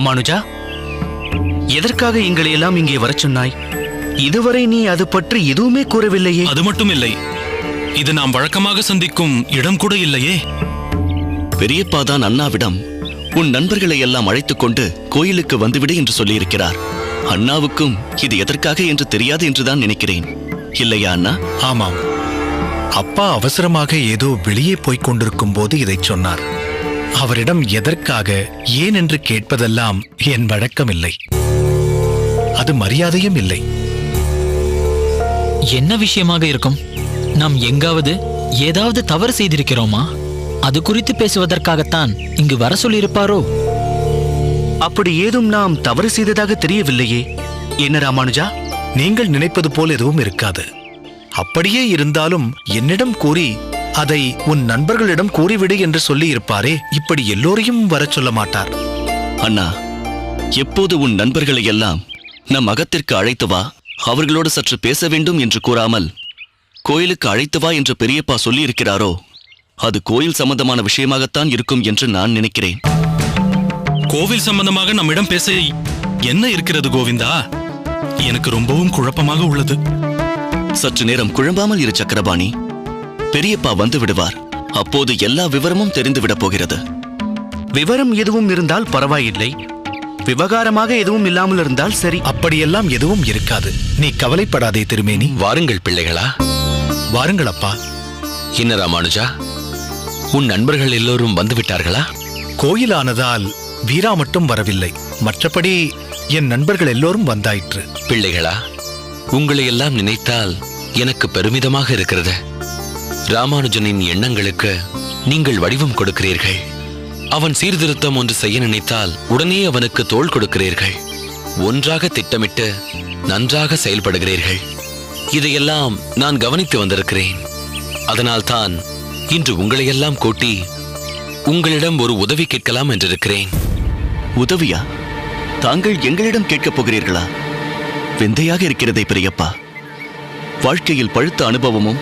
ராமானுஜா, எதற்காக எங்களை எல்லாம் இங்கே வரச் சொன்னாய்? இதுவரை நீ அது பற்றி எதுவுமே கூறவில்லையே. அது மட்டும் இல்லை, இது நாம் வழக்கமாக சந்திக்கும் இடம் கூட இல்லையே. பெரியப்பாதான் அண்ணாவிடம் உன் நண்பர்களை எல்லாம் அழைத்துக் கொண்டு கோயிலுக்கு வந்துவிடு என்று சொல்லியிருக்கிறார். அண்ணாவுக்கும் இது எதற்காக என்று தெரியாது என்றுதான் நினைக்கிறேன். இல்லையா அண்ணா? ஆமாம், அப்பா அவசரமாக ஏதோ வெளியே போய்க் கொண்டிருக்கும் போது இதை சொன்னார். அவரிடம் எதற்காக ஏன் என்று கேட்பதெல்லாம் என் வழக்கமில்லை, அது மரியாதையும் இல்லை. என்ன விஷயமாக இருக்கும்? நாம் எங்காவது ஏதாவது தவறு செய்திருக்கிறோமா? அது குறித்து பேசுவதற்காகத்தான் இங்கு வர சொல்லியிருப்பாரோ? அப்படி ஏதும் நாம் தவறு செய்ததாக தெரியவில்லையே. என்ன ராமானுஜா? நீங்கள் நினைப்பது போல் எதுவும் இருக்காது. அப்படியே இருந்தாலும் என்னிடம் கூறி அதை உன் நண்பர்களிடம் கூறிவிடு என்று சொல்லி இருப்பாரே. இப்படி எல்லோரையும் வரச் சொல்ல மாட்டார். அண்ணா, எப்போது உன் நண்பர்களை எல்லாம் நம் அகத்திற்கு அழைத்து வா, அவர்களோடு சற்று பேச வேண்டும் என்று கூறாமல் கோயிலுக்கு அழைத்து வா என்று பெரியப்பா சொல்லியிருக்கிறாரோ, அது கோயில் சம்பந்தமான விஷயமாகத்தான் இருக்கும் என்று நான் நினைக்கிறேன். கோவில் சம்பந்தமாக நம்மிடம் பேச என்ன இருக்கிறது கோவிந்தா? எனக்கு ரொம்பவும் குழப்பமாக உள்ளது. சற்று நேரம் குழம்பாமல் இரு சக்கரபாணி. பெரியப்பா வந்து விடுவார். அப்போது எல்லா விவரமும் தெரிந்துவிடப் போகிறது. விவரம் எதுவும் இருந்தால் பரவாயில்லை, விவகாரமாக எதுவும் இல்லாமல் இருந்தால் சரி. அப்படியெல்லாம் எதுவும் இருக்காது, நீ கவலைப்படாதே திருமேனி. வாருங்கள் பிள்ளைகளா. வாருங்கள் அப்பா. என்ன ராமானுஜா, உன் நண்பர்கள் எல்லோரும் வந்து விட்டார்களா? கோயிலானதால் வீரா மட்டும் வரவில்லை, மற்றபடி என் நண்பர்கள் எல்லோரும் வந்தாயிற்று. பிள்ளைகளா, உங்களை எல்லாம் நினைத்தால் எனக்கு பெருமிதமாக இருக்கிறது. ராமானுஜனின் எண்ணங்களுக்கு நீங்கள் வடிவம் கொடுக்கிறீர்கள். அவன் சீர்திருத்தம் ஒன்று செய்ய நினைத்தால் உடனே அவனுக்கு தோள் கொடுக்கிறீர்கள். ஒன்றாக திட்டமிட்டு நன்றாக செயல்படுகிறீர்கள். இதையெல்லாம் நான் கவனித்து வந்திருக்கிறேன். அதனால்தான் இன்று உங்களையெல்லாம் கூட்டி உங்களிடம் ஒரு உதவி கேட்கலாம் என்றிருக்கிறேன். உதவியா? தாங்கள் எங்களிடம் கேட்கப் போகிறீர்களா? விந்தையாக இருக்கிறதே பெரியப்பா. வாழ்க்கையில் பழுத்த அனுபவமும்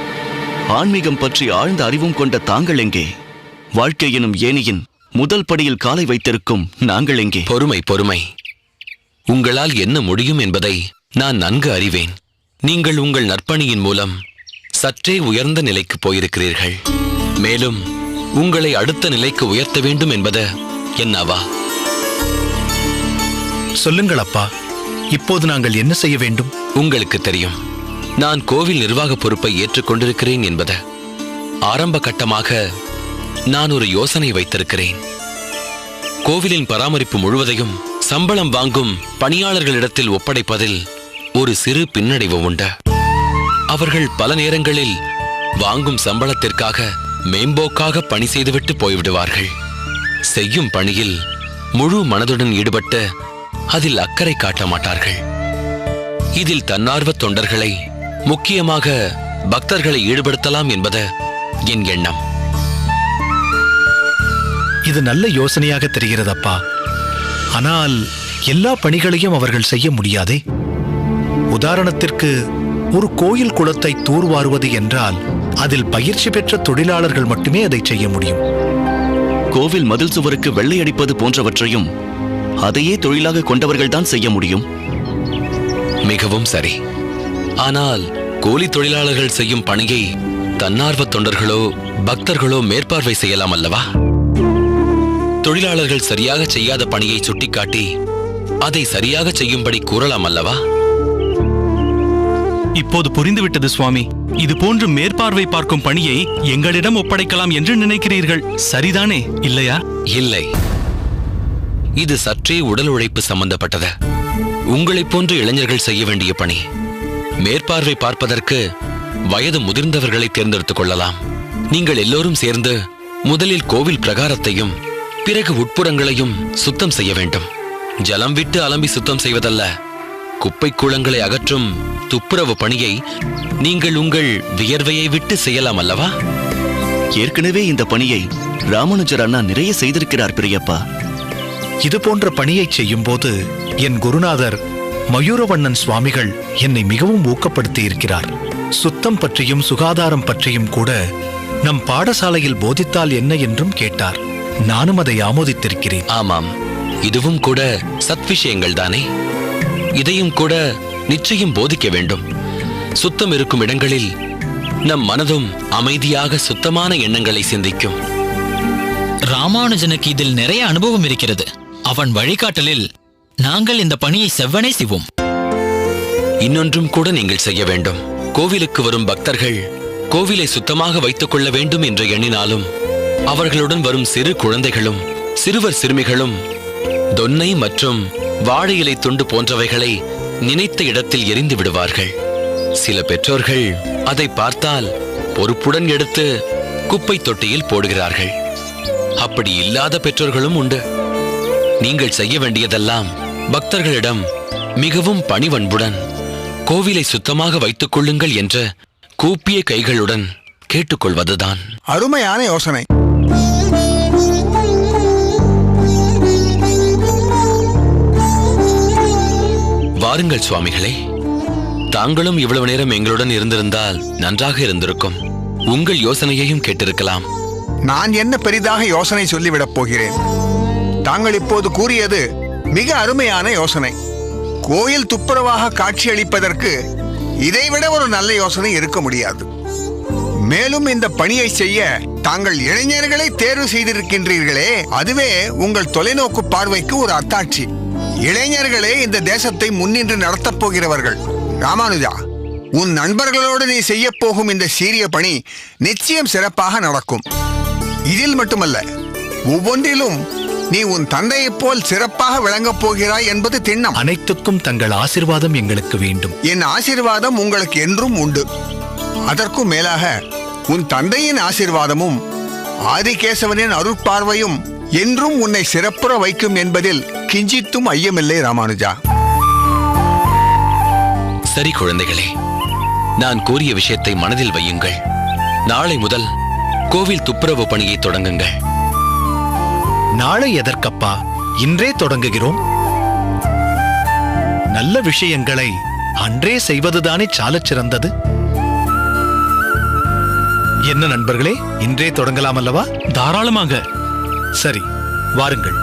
ஆன்மீகம் பற்றி ஆழ்ந்த அறிவும் கொண்ட தாங்கள் எங்கே? வாழ்க்கை எனும் ஏணியின் முதல் படியில் காலை வைத்திருக்கும் நாங்கள் எங்கே? பொறுமை பொறுமை. உங்களால் என்ன முடியும் என்பதை நான் நன்கு அறிவேன். நீங்கள் உங்கள் நற்பணியின் மூலம் சற்றே உயர்ந்த நிலைக்கு போயிருக்கிறீர்கள். மேலும் உங்களை அடுத்த நிலைக்கு உயர்த்த வேண்டும் என்பது என்னவா? சொல்லுங்கள் அப்பா, இப்போது நாங்கள் என்ன செய்ய வேண்டும்? உங்களுக்கு தெரியும், நான் கோவில் நிர்வாக பொறுப்பை ஏற்றுக்கொண்டிருக்கிறேன் என்பது. ஆரம்ப கட்டமாக நான் ஒரு யோசனை வைத்திருக்கிறேன். கோவிலின் பராமரிப்பு முழுவதையும் சம்பளம் வாங்கும் பணியாளர்களிடத்தில் ஒப்படைப்பதில் ஒரு சிறு பின்னடைவு உண்டு. அவர்கள் பல நேரங்களில் வாங்கும் சம்பளத்திற்காக மேம்போக்காக பணி செய்துவிட்டு போய்விடுவார்கள். செய்யும் பணியில் முழு மனதுடன் ஈடுபட்டு அதில் அக்கறை காட்ட மாட்டார்கள். இதில் தன்னார்வ தொண்டர்களை, முக்கியமாக பக்தர்களை ஈடுபடுத்தலாம் என்பது என் எண்ணம். இது நல்ல யோசனையாக தெரிகிறதப்பா. ஆனால் எல்லா பணிகளையும் அவர்கள் செய்ய முடியாதே. உதாரணத்திற்கு, ஒரு கோயில் குளத்தை தூர்வாருவது என்றால் அதில் பயிற்சி பெற்ற தொழிலாளர்கள் மட்டுமே அதை செய்ய முடியும். கோவில் மதில் சுவருக்கு வெள்ளை அடிப்பது போன்றவற்றையும் அதையே தொழிலாக கொண்டவர்கள்தான் செய்ய முடியும். மிகவும் சரி. ஆனால் கூலி தொழிலாளர்கள் செய்யும் பணியை தன்னார்வ தொண்டர்களோ பக்தர்களோ மேற்பார்வை செய்யலாம் அல்லவா? தொழிலாளர்கள் சரியாக செய்யாத பணியை சுட்டிக்காட்டி அதை சரியாக செய்யும்படி கூறலாம் அல்லவா? இப்போது புரிந்துவிட்டது சுவாமி. இது போன்று மேற்பார்வை பார்க்கும் பணியை எங்களிடம் ஒப்படைக்கலாம் என்று நினைக்கிறீர்கள், சரிதானே? இல்லையா? இல்லை, இது சற்றே உடல் உழைப்பு சம்பந்தப்பட்டது. உங்களைப் போன்ற இளைஞர்கள் செய்ய வேண்டிய பணி. மேற்பார்வை பார்ப்பதற்கு வயது முதிர்ந்தவர்களை தேர்ந்தெடுத்துக் கொள்ளலாம். நீங்கள் எல்லோரும் சேர்ந்து முதலில் கோவில் பிரகாரத்தையும் பிறகு உட்புறங்களையும் சுத்தம் செய்ய வேண்டும். ஜலம் விட்டு அலம்பி சுத்தம் செய்வதல்ல, குப்பை கூளங்களை அகற்றும் துப்புரவு பணியை நீங்கள் உங்கள் வியர்வையை விட்டு செய்யலாம் அல்லவா? ஏற்கனவே இந்த பணியை ராமானுஜர் அண்ணா நிறைய செய்திருக்கிறார் பெரியப்பா. இது போன்ற பணியை செய்யும் போது என் குருநாதர் மயூரவண்ணன் சுவாமிகள் என்னை மிகவும் ஊக்கப்படுத்தி இருக்கிறார். சுத்தம் பற்றியும் சுகாதாரம் பற்றியும் கூட நம் பாடசாலையில் போதித்தால் என்ன என்றும் கேட்டார். நானும் அதை ஆமோதித்திருக்கிறேன். ஆமாம், இதுவும் கூட சத்விஷயங்கள் தானே. இதையும் கூட நிச்சயம் போதிக்க வேண்டும். சுத்தம் இருக்கும் இடங்களில் நம் மனதும் அமைதியாக சுத்தமான எண்ணங்களை சிந்திக்கும். ராமானுஜனுக்கு இதில் நிறைய அனுபவம் இருக்கிறது. அவன் வழிகாட்டலில் நாங்கள் இந்த பணியை செவ்வனே செய்வோம். இன்னொன்றும் கூட நீங்கள் செய்ய வேண்டும். கோவிலுக்கு வரும் பக்தர்கள் கோவிலை சுத்தமாக வைத்துக் கொள்ள வேண்டும் என்று எண்ணினாலும் அவர்களுடன் வரும் சிறு குழந்தைகளும் சிறுவர் சிறுமிகளும் தொன்னை மற்றும் வாழை இலை துண்டு போன்றவைகளை நினைத்த இடத்தில் எரிந்து விடுவார்கள். சில பெற்றோர்கள் அதை பார்த்தால் பொறுப்புடன் எடுத்து குப்பை தொட்டியில் போடுகிறார்கள். அப்படி இல்லாத பெற்றோர்களும் உண்டு. நீங்கள் செய்ய வேண்டியதெல்லாம் பக்தர்களிடம் மிகவும் பணிவன்புடன் கோவிலை சுத்தமாக வைத்துக் கொள்ளுங்கள் என்ற கூப்பிய கைகளுடன் கேட்டுக்கொள்வதுதான். அருமையான யோசனை. வாருங்கள் சுவாமிகளே, தாங்களும் இவ்வளவு நேரம் எங்களுடன் இருந்திருந்தால் நன்றாக இருந்திருக்கும். உங்கள் யோசனையையும் கேட்டிருக்கலாம். நான் என்ன பெரிதாக யோசனை சொல்லிவிடப் போகிறேன். தாங்கள் இப்போது கூறியது மிக அருமையான யோசனை. கோயில் துப்புரவாக காட்சியளிப்பதற்கு இதைவிட ஒரு நல்ல யோசனை இருக்க முடியாது. மேலும் இந்த பணியை செய்ய தாங்கள் இளைஞர்களை தேர்வு செய்திருக்கின்றீர்களே, அதுவே உங்கள் தொலைநோக்கு பார்வைக்கு ஒரு அத்தாட்சி. இளைஞர்களே இந்த தேசத்தை முன்னின்று நடத்தப் போகிறவர்கள். ராமானுஜா, உன் நண்பர்களோடு நீ செய்ய போகும் இந்த சீரிய பணி நிச்சயம் சிறப்பாக நடக்கும். இதில் மட்டுமல்ல, ஒவ்வொன்றிலும் நீ உன் தந்தையைப் போல் சிறப்பாக விளங்கப் போகிறாய் என்பது திண்ணம். அனைத்துக்கும் தங்கள் ஆசீர்வாதம் எங்களுக்கு வேண்டும். என் ஆசீர்வாதம் உங்களுக்கு என்றும் உண்டு. அதற்கும் மேலாக உன் தந்தையின் ஆசீர்வாதமும் ஆதிகேசவனின் அருட்பார்வையும் என்றும் உன்னை சிறப்புற வைக்கும் என்பதில் கிஞ்சித்தும் ஐயமில்லை ராமானுஜா. சரி குழந்தைகளே, நான் கூறிய விஷயத்தை மனதில் வையுங்கள். நாளை முதல் கோவில் துப்புரவு பணியை தொடங்குங்கள். நாளை எதற்கப்பா? இன்றே தொடங்குகிறோம். நல்ல விஷயங்களை அன்றே செய்வதுதானே சாலச் சிறந்தது. என்ன நண்பர்களே, இன்றே தொடங்கலாம் அல்லவா? தாராளமாக. சரி, வாருங்கள்.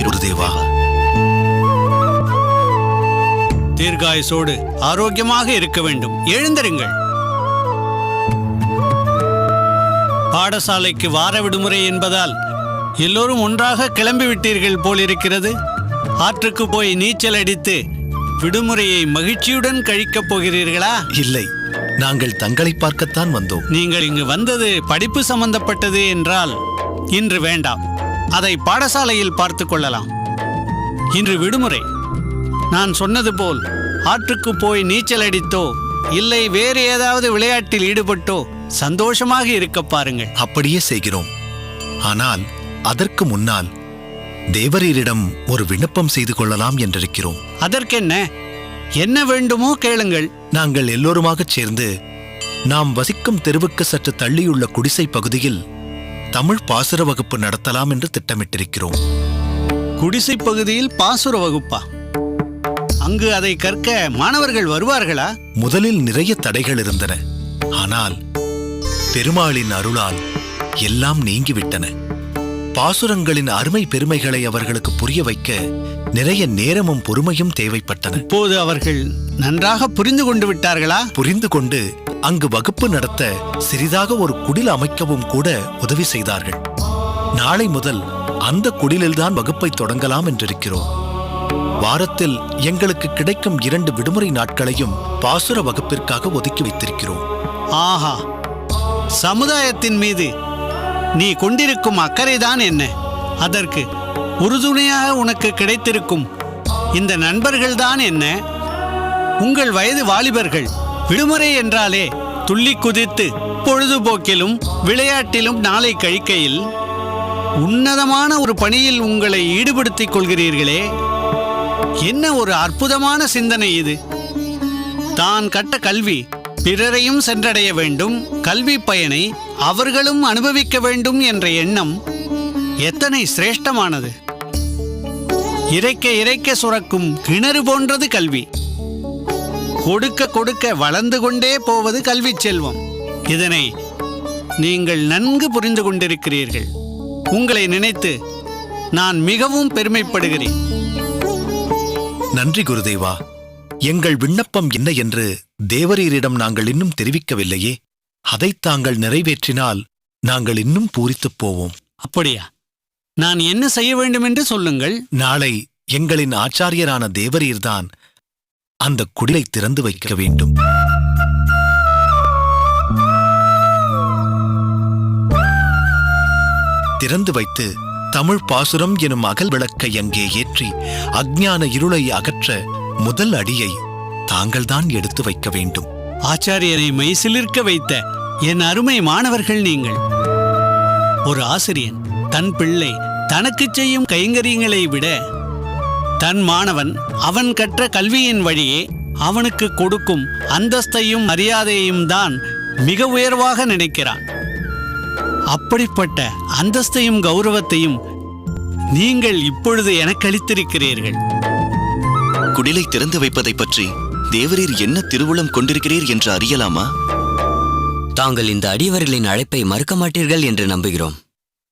குருதேவா, தீர்காயுசோடு ஆரோக்கியமாக இருக்க வேண்டும். எழுந்திருங்கள். பாடசாலைக்கு வார விடுமுறை என்பதால் எல்லோரும் ஒன்றாக கிளம்பிவிட்டீர்கள் போலிருக்கிறது. ஆற்றுக்கு போய் நீச்சல் அடித்து விடுமுறையை மகிழ்ச்சியுடன் கழிக்கப் போகிறீர்களா? இல்லை, நாங்கள் தங்களை பார்க்கத்தான் வந்தோம். நீங்கள் இங்கு வந்தது படிப்பு சம்பந்தப்பட்டது என்றால் இன்று வேண்டாம். அதை பாடசாலையில் பார்த்து கொள்ளலாம். இன்று விடுமுறை. நான் சொன்னது போல் ஆற்றுக்கு போய் நீச்சல் அடித்தோ இல்லை வேறு ஏதாவது விளையாட்டில் ஈடுபட்டோ சந்தோஷமாக இருக்க பாருங்கள். அப்படியே செய்கிறோம். ஆனால் அதற்கு முன்னால் தேவரீரிடம் ஒரு விண்ணப்பம் செய்து கொள்ளலாம் என்றிருக்கிறோம். அதற்கென்ன? என்ன வேண்டுமோ கேளுங்கள். நாங்கள் எல்லோருமாகச் சேர்ந்து நாம் வசிக்கும் தெருவுக்கு சற்று தள்ளியுள்ள குடிசை பகுதியில் தமிழ் பாசுர வகுப்பு நடத்தலாம் என்று திட்டமிட்டிருக்கிறோம். குடிசை பகுதியில் பாசுர வகுப்பா? அங்கு அதை கற்க மாணவர்கள் வருவார்களா? முதலில் நிறைய தடைகள் இருந்தன. ஆனால் பெருமாளின் அருளால் எல்லாம் நீங்கிவிட்டன. பாசுரங்களின் அருமை பெருமைகளை அவர்களுக்கு புரிய வைக்க நிறைய நேரமும் பொறுமையும் தேவைப்பட்டன. இப்போது அவர்கள் நன்றாக புரிந்து கொண்டு விட்டார்களா? புரிந்து கொண்டு அங்கு வகுப்பு நடத்த சிறிதாக ஒரு குடில் அமைக்கவும் கூட உதவி செய்தார்கள். நாளை முதல் அந்த குடிலில்தான் வகுப்பை தொடங்கலாம் என்றிருக்கிறோம். வாரத்தில் எங்களுக்கு கிடைக்கும் 2 விடுமுறை நாட்களையும் பாசுர வகுப்பிற்காக ஒதுக்கி வைத்திருக்கிறோம். ஆஹா, சமுதாயத்தின் மீது நீ கொண்டிருக்கும் அக்கறைதான் என்ன? அதற்கு உறுதுணையாக உனக்கு கிடைத்திருக்கும் இந்த நண்பர்கள்தான் என்ன? உங்கள் வயது வாலிபர்கள். விடுமுறை என்றாலே துள்ளி குதித்து பொழுதுபோக்கிலும் விளையாட்டிலும் நாளை கழிக்கையில் உன்னதமான ஒரு பணியில் உங்களை ஈடுபடுத்திக் கொள்கிறீர்களே, என்ன ஒரு அற்புதமான சிந்தனை இது! தான் கற்ற கல்வி பிறரையும் சென்றடைய வேண்டும், கல்வி பயனை அவர்களும் அனுபவிக்க வேண்டும் என்ற எண்ணம் எத்தனை சிரேஷ்டமானது! இறைக்க இறைக்க சுரக்கும் கிணறு போன்றது கல்வி. கொடுக்க கொடுக்க வளர்ந்து கொண்டே போவது கல்வி செல்வம். இதனை நீங்கள் நன்கு புரிந்து கொண்டிருக்கிறீர்கள். உங்களை நினைத்து நான் மிகவும் பெருமைப்படுகிறேன். நன்றி குருதேவா. எங்கள் விண்ணப்பம் என்ன என்று தேவரீரிடம் நாங்கள் இன்னும் தெரிவிக்கவில்லையே. அதை தாங்கள் நிறைவேற்றினால் நாங்கள் இன்னும் பூரித்துப் போவோம். அப்படியா? நான் என்ன செய்ய வேண்டும் என்று சொல்லுங்கள். நாளை எங்களின் ஆச்சாரியரான தேவரீர்தான் அந்த குடிலை திறந்து வைக்க வேண்டும். திறந்து வைத்து தமிழ் பாசுரம் எனும் அகல் விளக்கை அங்கே ஏற்றி அஞ்ஞான இருளை அகற்ற முதல் அடியை தாங்கள்தான் எடுத்து வைக்க வேண்டும். ஆச்சாரியரை மெய்சிலிர்க்க வைத்த என் அருமை மாணவர்கள் நீங்கள். ஒரு ஆசிரியன் தன் பிள்ளை தனக்கு செய்யும் கைங்கரியங்களை விட தன் மாணவன் அவன் கற்ற கல்வியின் வழியே அவனுக்கு கொடுக்கும் அந்தஸ்தையும் மரியாதையையும் தான் மிக உயர்வாக நினைக்கிறான். அப்படிப்பட்ட அந்தஸ்தையும் கௌரவத்தையும் நீங்கள் இப்பொழுது எனக்கு அளித்திருக்கிறீர்கள். குடிலை திறந்து வைப்பதை பற்றி தேவரீர் என்ன திருவுளம் கொண்டிருக்கிறீர் என்று அறியலாமா? தாங்கள் இந்த அடியவர்களின் அழைப்பை மறுக்க மாட்டீர்கள் என்று நம்புகிறோம்.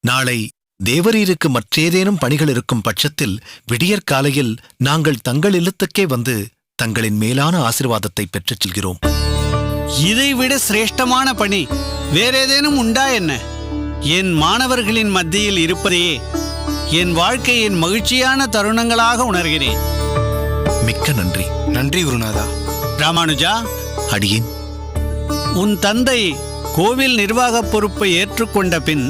நாளை தேவரீருக்கு மற்றேதேனும் பணிகள் இருக்கும் பட்சத்தில் விடியற்காலையில் நாங்கள் தங்கள் இல்லத்துக்கே வந்து தங்களின் மேலான ஆசீர்வாதத்தை பெற்றுச் செல்கிறோம். இதைவிட சிரேஷ்டமான பணி வேறேதேனும் உண்டா என்ன? என் மாணவர்களின் மத்தியில் இருப்பதையே என் வாழ்க்கையின் மகிழ்ச்சியான தருணங்களாக உணர்கிறேன். மிக்க நன்றி. நன்றி குருநாதா. ராமானுஜா, அடியேன். உன் தந்தை கோவில் நிர்வாகப் பொறுப்பை ஏற்றுக்கொண்ட பின்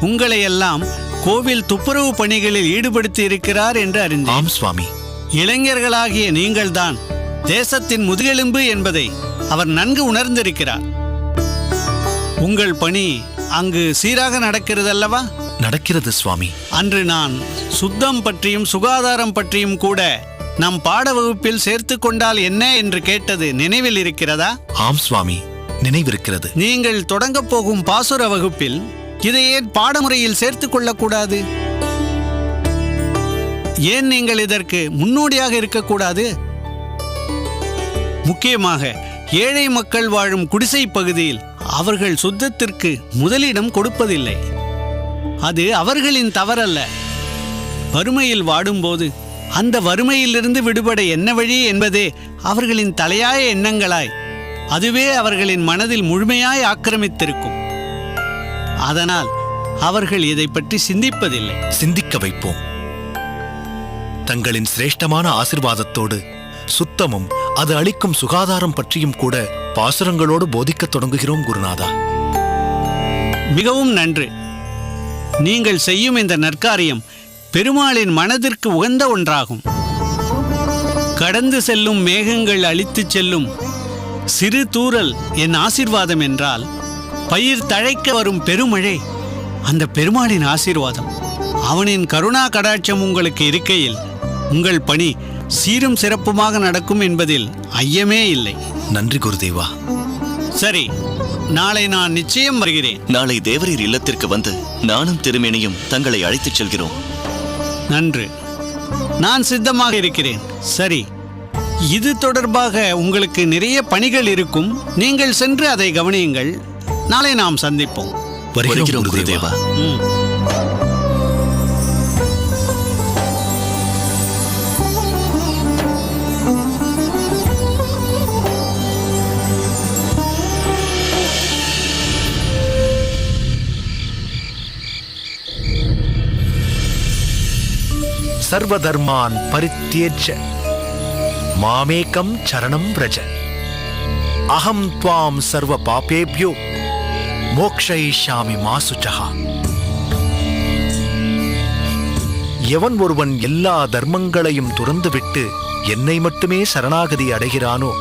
உங்களையெல்லாம் கோவில் துப்புரவு பணிகளில் ஈடுபடுத்தி இருக்கிறார் என்று அறிந்தேன். ஆம் சுவாமி. இளைஞர்களாகிய நீங்கள்தான் தேசத்தின் முதுகெலும்பு என்பதை அவர் நன்கு உணர்ந்திருக்கிறார். உங்கள் பணி அங்கு சீராக நடக்கிறதல்லவா? நடக்கிறது சுவாமி. அன்று நான் சுத்தம் பற்றியும் சுகாதாரம் பற்றியும் கூட நம் பாட வகுப்பில் சேர்த்து கொண்டால் என்ன என்று கேட்டது நினைவில் இருக்கிறதா? ஆம் சுவாமி, நினைவிருக்கிறது. நீங்கள் தொடங்கப் போகும் பாசுர வகுப்பில் இதை ஏன் பாடமுறையில் சேர்த்துக் கொள்ளக்கூடாது? ஏன் நீங்கள் இதற்கு முன்னோடியாக இருக்கக்கூடாது? முக்கியமாக ஏழை மக்கள் வாழும் குடிசை பகுதியில் அவர்கள் சுத்தத்திற்கு முதலிடம் கொடுப்பதில்லை. அது அவர்களின் தவறல்ல. வறுமையில் வாடும்போது அந்த வறுமையிலிருந்து விடுபட என்ன வழி என்பதே அவர்களின் தலையாய எண்ணங்களாய், அதுவே அவர்களின் மனதில் முழுமையாய் ஆக்கிரமித்திருக்கும். அதனால் அவர்கள் இதை பற்றி சிந்திப்பதில்லை. சிந்திக்க வைப்போம். தங்களின் சிரேஷ்டமான ஆசிர்வாதத்தோடு சுத்தமும் அது அளிக்கும் சுகாதாரம் பற்றியும் கூட பாசுரங்களோடு போதிக்கத் தொடங்குகிறோம் குருநாதா. மிகவும் நன்று. நீங்கள் செய்யும் இந்த நற்காரியம் பெருமாளின் மனதிற்கு உகந்த ஒன்றாகும். கடந்து செல்லும் மேகங்கள் அழித்துச் செல்லும் சிறு தூறல் என் ஆசீர்வாதம் என்றால், பயிர் தழைக்க வரும் பெருமழை அந்த பெருமாளின் ஆசீர்வாதம். அவனின் கருணா கடாட்சம் உங்களுக்கு இருக்கையில் உங்கள் பணி சீரும் சிறப்புமாக நடக்கும் என்பதில் ஐயமே இல்லை. நன்றி குருதேவா. சரி, நாளை நான் நிச்சயம் வருகிறேன். நாளை தேவரீர் இல்லத்திற்கு வந்து நானும் திருமேனியும் தங்களை அழைத்துச் செல்கிறோம். நன்று, நான் சித்தமாக இருக்கிறேன். சரி, இது தொடர்பாக உங்களுக்கு நிறைய பணிகள் இருக்கும். நீங்கள் சென்று அதை கவனியுங்கள். நாளை நாம் சந்திப்போம். வருகிறோம் குருதேவா. சர்வதர்மான் பரித்யஜ்ய மாமேகம் சரணம் வ்ரஜ அகம் த்வாம் சர்வ பாபேப்யோ மோக்ஷயிஷ்யாமி மா சுச்சஹா. எவன் ஒருவன் எல்லா தர்மங்களையும் துறந்துவிட்டு என்னை மட்டுமே சரணாகதி அடைகிறானோ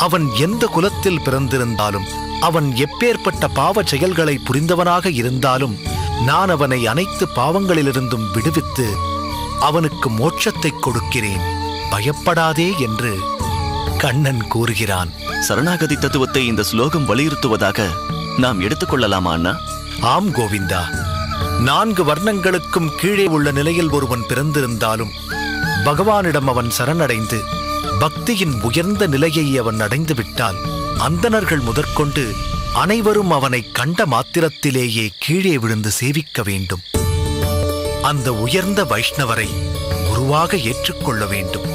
அவன் எந்த குலத்தில் பிறந்திருந்தாலும் அவன் எப்பேற்பட்ட பாவ செயல்களை புரிந்தவனாக இருந்தாலும் நான் அவனை அனைத்து பாவங்களிலிருந்தும் விடுவித்து அவனுக்கு மோட்சத்தை கொடுக்கிறேன், பயப்படாதே என்று கண்ணன் கூறுகிறான். சரணாகதி தத்துவத்தை இந்த ஸ்லோகம் வலியுறுத்துவதாக நாம் எடுத்துக்கொள்ளலாமா அண்ணா? ஆம் கோவிந்தா, 4 வர்ணங்களுக்கும் கீழே உள்ள நிலையில் ஒருவன் பிறந்திருந்தாலும் பகவானிடம் அவன் சரணடைந்து பக்தியின் உயர்ந்த நிலையை அவன் அடைந்து விட்டால் அந்தணர்கள் முதற்கொண்டு அனைவரும் அவனை கண்ட மாத்திரத்திலேயே கீழே விழுந்து சேவிக்க வேண்டும். அந்த உயர்ந்த வைஷ்ணவரை குருவாக ஏற்றுக்கொள்ள வேண்டும்.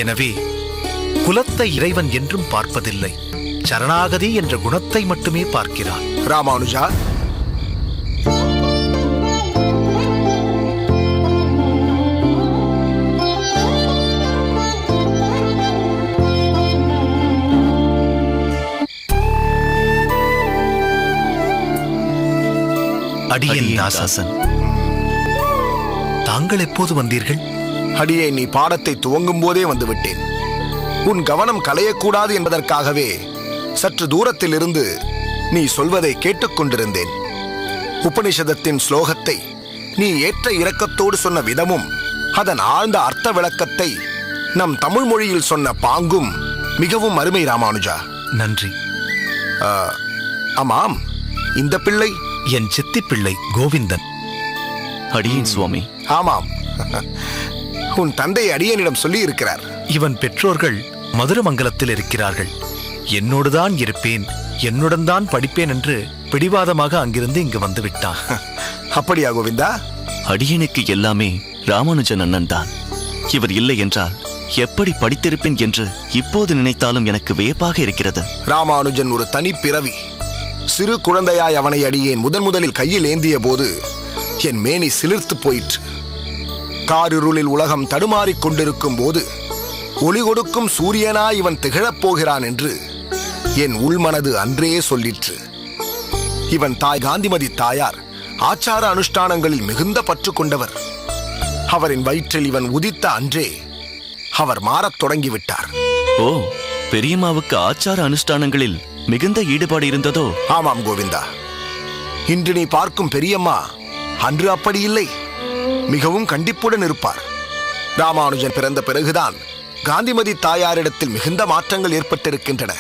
எனவே குலத்தை இறைவன் என்றும் பார்ப்பதில்லை, சரணாகதி என்ற குணத்தை மட்டுமே பார்க்கிறான். ராமானுஜா, அடியேன் தாசன். தாங்கள் எப்போது வந்தீர்கள்? அடியே, நீ பாடத்தை துவங்கும் போதே வந்துவிட்டேன். உன் கவனம் கலையக்கூடாது என்பதற்காகவே சற்று தூரத்தில் இருந்து நீ சொல்வதை கேட்டுக்கொண்டிருந்தேன். உபனிஷதத்தின் ஸ்லோகத்தை நீ ஏற்ற இரக்கத்தோடு சொன்ன விதமும் அதன் ஆழ்ந்த அர்த்த விளக்கத்தை நம் தமிழ் மொழியில் சொன்ன பாங்கும் மிகவும் அருமை ராமானுஜா. நன்றி. ஆமாம், இந்த பிள்ளை என் சித்தி பிள்ளை கோவிந்தன். அடியேன் சுவாமி. ஆமாம், உன் தந்தை அடியனிடம் சொல்லி இருக்கிறார். இவன் பெற்றோர்கள் மதுரமங்கலத்தில் இருக்கிறார்கள். என்னோடுதான் இருப்பேன், என்னுடன் தான் படிப்பேன் என்று பிடிவாதமாக அங்கிருந்து இங்கு வந்து விட்டான். அப்படியா கோவிந்தா? அடியனுக்கு எல்லாமே ராமானுஜன் அண்ணன் தான். இவர் இல்லை என்றால் எப்படி படித்திருப்பேன் என்று இப்போது நினைத்தாலும் எனக்கு வியப்பாக இருக்கிறது. ராமானுஜன் ஒரு தனி பிறவி. சிறு குழந்தையாய் அவனை அடியேன் முதலில் கையில் ஏந்திய போது என் மேனி சிலிர்த்து போயிற்று. காரிருளில் உலகம் தடுமாறிக் கொண்டிருக்கும் போது ஒளி கொடுக்கும் சூரியனாய் இவன் திகழப் போகிறான் என்று என் உள்மனது அன்றே சொல்லிற்று. இவன் தாய் காந்திமதி தாயார் ஆச்சார அனுஷ்டானங்களில் மிகுந்த பற்று கொண்டவர். அவரின் வயிற்றில் இவன் உதித்த அன்றே அவர் மாறத் தொடங்கிவிட்டார். ஓ, பெரியம்மாவுக்கு ஆச்சார அனுஷ்டானங்களில் மிகுந்த ஈடுபாடு இருந்ததோ? ஆமாம் கோவிந்தா, இன்று நீ பார்க்கும் பெரியம்மா அன்று அப்படி இல்லை, மிகவும் கண்டிப்புடன் இருப்பார். ராமானுஜன் பிறந்த பிறகுதான் காந்திமதி தாயாரிடத்தில் மிகுந்த மாற்றங்கள் ஏற்பட்டிருக்கின்றன.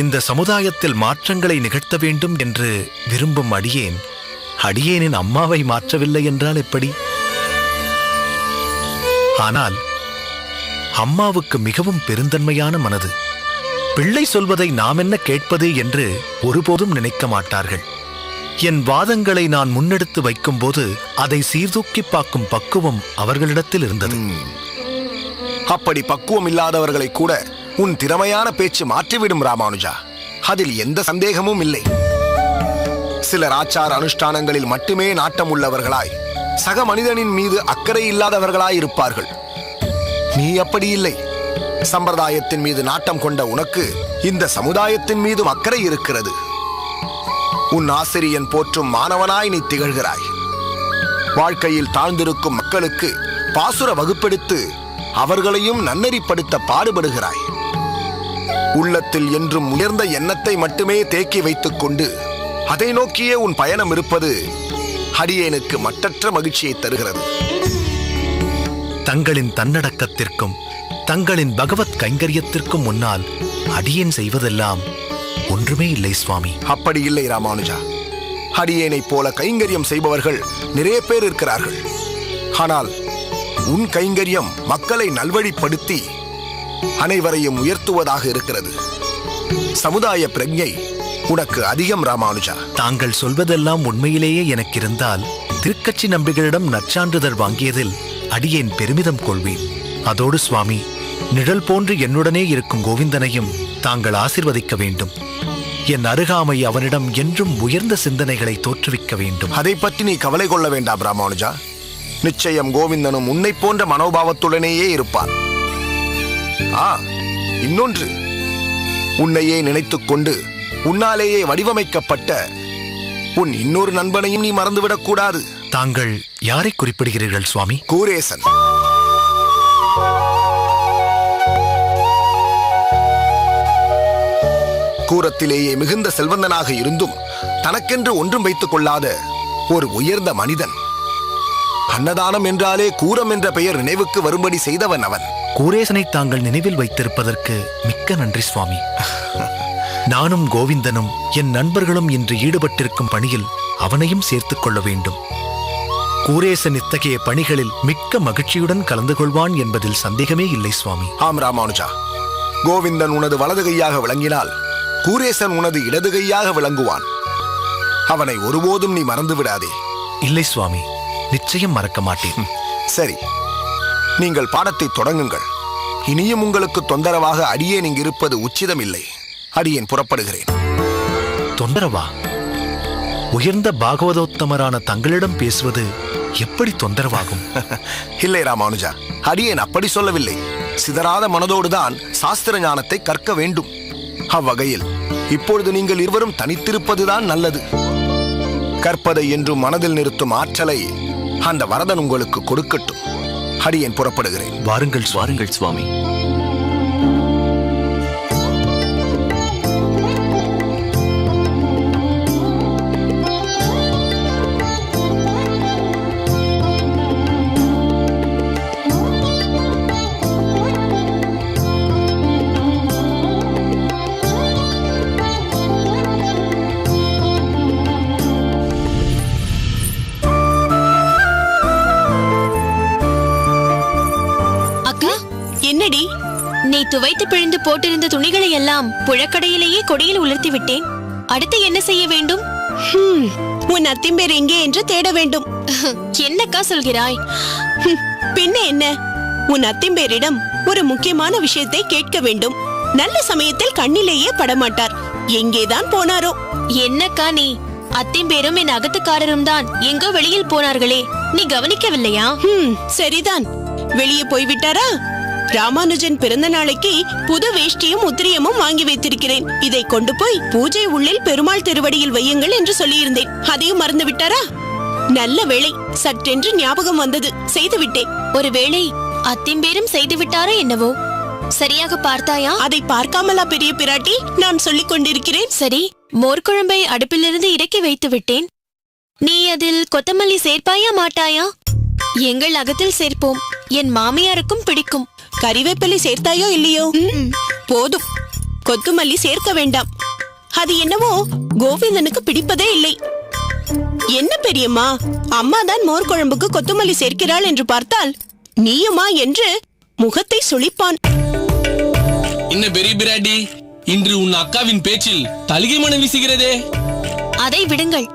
இந்த சமுதாயத்தில் மாற்றங்களை நிகழ்த்த வேண்டும் என்று விரும்பும் அடியேனின் அம்மாவை மாற்றவில்லை என்றால் எப்படி? ஆனால் அம்மாவுக்கு மிகவும் பெருந்தன்மையான மனது. பிள்ளை சொல்வதை நாம் என்ன கேட்பது என்று ஒருபோதும் நினைக்க மாட்டார்கள். என் வாதங்களை நான் முன்னெடுத்து வைக்கும்போது அதை சீர்தூக்கி பார்க்கும் பக்குவம் அவர்களிடத்தில் இருந்தது. அப்படி பக்குவம் இல்லாதவர்களை கூட உன் திறமையான பேச்சு மாற்றிவிடும் ராமானுஜா, அதில் எந்த சந்தேகமும் இல்லை. சிலர் ஆச்சார அனுஷ்டானங்களில் மட்டுமே நாட்டம் உள்ளவர்களாய் சக மனிதனின் மீது அக்கறை இல்லாதவர்களாய் இருப்பார்கள். நீ அப்படி இல்லை. சம்பிரதாயத்தின் மீது நாட்டம் கொண்ட உனக்கு இந்த சமுதாயத்தின் மீதும் அக்கறை இருக்கிறது. உன் ஆசிரியன் போற்றும் மாணவனாய் நீ திகழ்கிறாய். வாழ்க்கையில் தாழ்ந்திருக்கும் மக்களுக்கு பாசுர வகுப்பெடுத்து அவர்களையும் நன்னெறிப்படுத்த பாடுபடுகிறாய். உள்ளத்தில் என்றும் உயர்ந்த எண்ணத்தை மட்டுமே தேக்கி வைத்துக் கொண்டு அதை நோக்கியே உன் பயணம் இருப்பது அடியேனுக்கு மட்டற்ற மகிழ்ச்சியை தருகிறது. தங்களின் தன்னடக்கத்திற்கும் தங்களின் பகவத் கைங்கரியத்திற்கும் முன்னால் அடியேன் செய்வதெல்லாம் ஒன்றுமே இல்லை சுவாமி. அப்படி இல்லை ராமானுஜா, அடியேனைப் போல கைங்கரியம் செய்பவர்கள் நிறைய பேர் இருக்கிறார்கள். ஆனால் உன் கைங்கரியம் மக்களை நல்வழிப்படுத்தி அனைவரையும் உயர்த்துவதாக இருக்கிறது. சமுதாய பிரஜை உனக்கு அதிகம் ராமானுஜா. தாங்கள் சொல்வதெல்லாம் உண்மையிலேயே எனக்கு இருந்தால் திருக்கட்சி நம்பிகளிடம் நற்சான்றிதழ் வாங்கியதில் அடியேன் பெருமிதம் கொள்வேன். அதோடு சுவாமி, நிழல் போன்று என்னுடனே இருக்கும் கோவிந்தனையும் தாங்கள் ஆசிர்வதிக்க வேண்டும். என் அருகாமை அவனிடம் என்றும் உயர்ந்த சிந்தனைகளை தோற்றுவிக்க வேண்டும். அதை பற்றி நீ கவலை கொள்ள வேண்டாம் ராமானுஜா. நிச்சயம் கோவிந்தனும் உன்னை போன்ற மனோபாவத்துடனேயே இருப்பார். இன்னொன்று, உன்னையே நினைத்துக் கொண்டு உன்னாலேயே வடிவமைக்கப்பட்ட உன் இன்னொரு நண்பனையும் நீ மறந்துவிடக் கூடாது. தாங்கள் யாரை குறிப்பிடுகிறீர்கள் சுவாமி? கூரேசன். கூரத்திலேயே மிகுந்த செல்வந்தனாக இருந்தும் தனக்கென்று ஒன்றும் வைத்துக் கொள்ளாத ஒரு உயர்ந்த மனிதன். அன்னதானம் என்றாலே கூரம் என்ற பெயர் நினைவுக்கு வரும்படி செய்தவன் அவன். கூரேசனை தாங்கள் நினைவில் வைத்திருப்பதற்கு மிக்க நன்றி சுவாமி. நானும் கோவிந்தனும் என் நண்பர்களும் இன்று ஈடுபட்டிருக்கும் பணியில் அவனையும் சேர்த்துக் கொள்ள வேண்டும். கூரேசன் இத்தகைய பணிகளில் மிக்க மகிழ்ச்சியுடன் கலந்து கொள்வான் என்பதில் சந்தேகமே இல்லை சுவாமி. ஆம் ராமானுஜா, கோவிந்தன் உனது வலது கையாக விளங்கினால் கூரேசன் உனது இடது கையாக விளங்குவான். அவனை ஒருபோதும் நீ மறந்து விடாதே. இல்லை சுவாமி, நிச்சயம் மறக்க மாட்டேன். சரி, நீங்கள் பாடத்தை தொடங்குங்கள். இனியும் உங்களுக்கு தொந்தரவாக அடியேன் இங்கு இருப்பது உச்சிதமில்லை. அடியேன் புறப்படுகிறேன். தொந்தரவா? உயர்ந்த பாகவதோத்தமரான தங்களிடம் பேசுவது எப்படி தொந்தரவாகும்? இல்லை ராமானுஜா, அடியேன் அப்படி சொல்லவில்லை. சிதறாத மனதோடுதான் சாஸ்திர ஞானத்தை கற்க வேண்டும். அவ்வகையில் இப்பொழுது நீங்கள் இருவரும் தனித்திருப்பதுதான் நல்லது. கற்பதை என்றும் மனதில் நிறுத்தும் ஆற்றலை அந்த வரதன் உங்களுக்கு கொடுக்கட்டும். அடியேன் புறப்படுகிறேன். வாருங்கள் வாருங்கள் சுவாமி. என்னடி, நீ துவைத்து பிழிந்து போட்டிருந்த துணிகளை எல்லாம் புழக்கடையிலேயே கொடியில் உலர்த்தி விட்டேன். அடுத்து என்ன செய்ய வேண்டும்? உன் அத்திம்பேர் எங்கே என்று தேட வேண்டும். என்னக்கா சொல்கிறாய்? பின்ன என்ன, உன் அத்திம்பேரிடம் ஒரு முக்கியமான விஷயத்தை கேட்க வேண்டும். நல்ல சமயத்தில் கண்ணிலேயே படமாட்டார். எங்கேதான் போனாரோ? என்னக்கா நீ? அத்திம்பேரும் என் அகத்துக்காரரும் தான் எங்கோ வெளியில் போனார்களே, நீ கவனிக்கவில்லையா? சரிதான், வெளியே போய்விட்டாரா? ராமானுஜன் பிறந்த நாளைக்கு புது வேஷ்டியும் உத்திரியமும் வாங்கி வைத்திருக்கிறேன். இதை கொண்டு போய் பூஜை உள்ளில் பெருமாள் திருவடியில் வையுங்கள் என்று சொல்லியிருந்தேன். அதையும் மறந்து விட்டாரா? நல்ல வேளை, சற்றென்று ஞாபகம் வந்தது, செய்து விட்டேன். ஒருவேளை அத்திம்பேரும் செய்து விட்டாரோ என்னவோ? சரியாக பார்த்தாயா? அதை பார்க்காமலா பெரிய பிராட்டி நான் சொல்லிக் கொண்டிருக்கிறேன். சரி, மோர்க்குழம்பை அடுப்பிலிருந்து இறக்கி வைத்து விட்டேன். நீ அதில் கொத்தமல்லி சேர்ப்பாயா மாட்டாயா? எங்கள் அகத்தில் சேர்ப்போம், என் மாமியாருக்கும் பிடிக்கும். கறிவேப்பிலை சேர்த்தாயோ இல்லையோ? போதும், கொத்துமல்லி சேர்க்க வேண்டாம். அது என்னவோ கோவிந்தனுக்கு பிடிப்பதே இல்லை. என்ன பெரியம்மா, அம்மாதான் மோர் குழம்புக்கு கொத்துமல்லி சேர்க்கிறாள் என்று பார்த்தால் நீயுமா என்று முகத்தை சுளிப்பான். என்ன பெரிய பிராட்டி, இன்று உன் அக்காவின் பேச்சில் தலிகை மனம் வீசுகிறதே. அதை விடுங்கள்.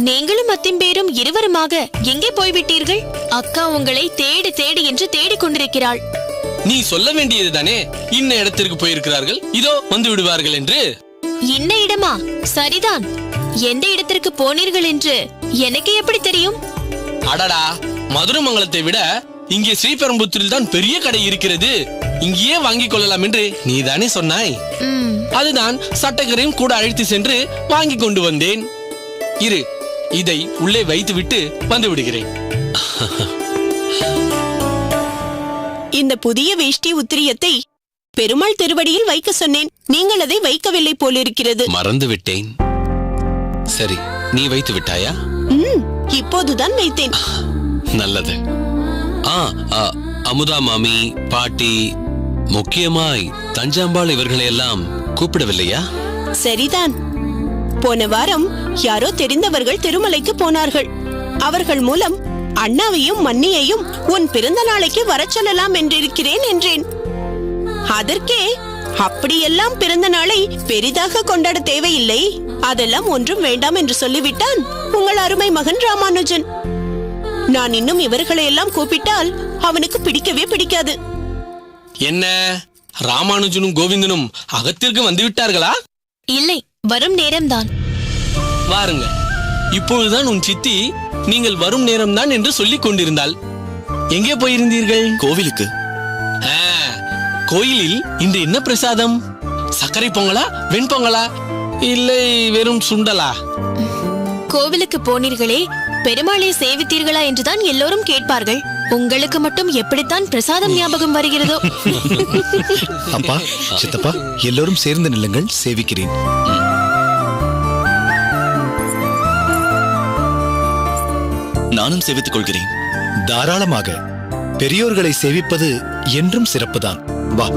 நீங்களும் அத்திம்பேரும் இருவருமாக எங்கே போய்விட்டீர்கள்? அக்கா உங்களை தேடு தேடு என்று தேடிக் கொண்டிருக்கிறாள். நீ சொல்ல வேண்டியதுதானே, இன்ன இடத்திற்கு போயிருக்கிறார்கள், இதோ வந்து விடுவார்கள் என்று. இன்ன இடமா? சரிதான், எந்த இடத்திற்கு போனீர்கள் என்று எனக்கு எப்படி தெரியும்? அடடா, மதுரமங்கலத்தை விட இங்கே ஸ்ரீபெரும்புத்தூரில் தான் பெரிய கடை இருக்கிறது, இங்கேயே வாங்கிக் கொள்ளலாம் என்று நீதானே சொன்னாய். அதுதான் சட்டக்கரையும் கூட அழைத்து சென்று வாங்கி கொண்டு வந்தேன். இரு, இதை உள்ளே வைத்து விட்டு வந்து விடுகிறேன். இந்த புதிய வேஷ்டி உத்திரியத்தை பெருமாள் திருவடியில் வைக்க சொன்னேன். நீங்கள் அதை வைக்கவில்லை போலிருக்கிறது. மறந்து விட்டேன். சரி, நீ வைத்து விட்டாயா? இப்போதுதான் வைத்தேன். நல்லது. அமுதா மாமி, பாட்டி, முக்கியமாய் தஞ்சாம்பாள் இவர்களை எல்லாம் கூப்பிடவில்லையா? சரிதான், போன வாரம் யாரோ தெரிந்தவர்கள் திருமலைக்கு போனார்கள். அவர்கள் மூலம் அண்ணாவையும் மன்னியையும் உன் பிறந்த நாளைக்கு வரச் சொல்லலாம் என்றிருக்கிறேன் என்றேன். அதற்கே அப்படியெல்லாம் பிறந்த நாளை பெரிதாக கொண்டாட தேவையில்லை, அதெல்லாம் ஒன்றும் வேண்டாம் என்று சொல்லிவிட்டான் உங்கள் அருமை மகன் ராமானுஜன். நான் இன்னும் இவர்களை எல்லாம் கூப்பிட்டால் அவனுக்கு பிடிக்கவே பிடிக்காது. என்ன, ராமானுஜனும் கோவிந்தனும் அகத்திற்கு வந்து விட்டார்களா? இல்லை, வரும் நேரம்தான். வாருங்க, இப்பொழுதுதான் உன் சித்தி நீங்கள் வரும் நேரம்தான் என்று சொல்லிக் கொண்டிருந்தாள். எங்கே போயிருந்தீர்கள்? கோவிலுக்கு. கோயிலில் இன்று என்ன பிரசாதம்? சர்க்கரை பொங்கலா, வெண்பொங்கலா, இல்லை வெறும் சுண்டலா? கோவிலுக்கு போனீர்களே, பெருமாளை சேவித்தீர்களா என்றுதான் எல்லோரும் கேட்பார்கள். உங்களுக்கு மட்டும் எப்படித்தான் பிரசாதம் ஞாபகம் வருகிறதோ. அப்பா, சித்தப்பா, எல்லோரும் சேர்ந்து நில்லுங்கள், சேவிக்கிறேன். நானும் சேவித்துக் கொள்கிறேன். தாராளமாக. பெரியோர்களை சேவிப்பது என்றும் சிறப்புதான். வா.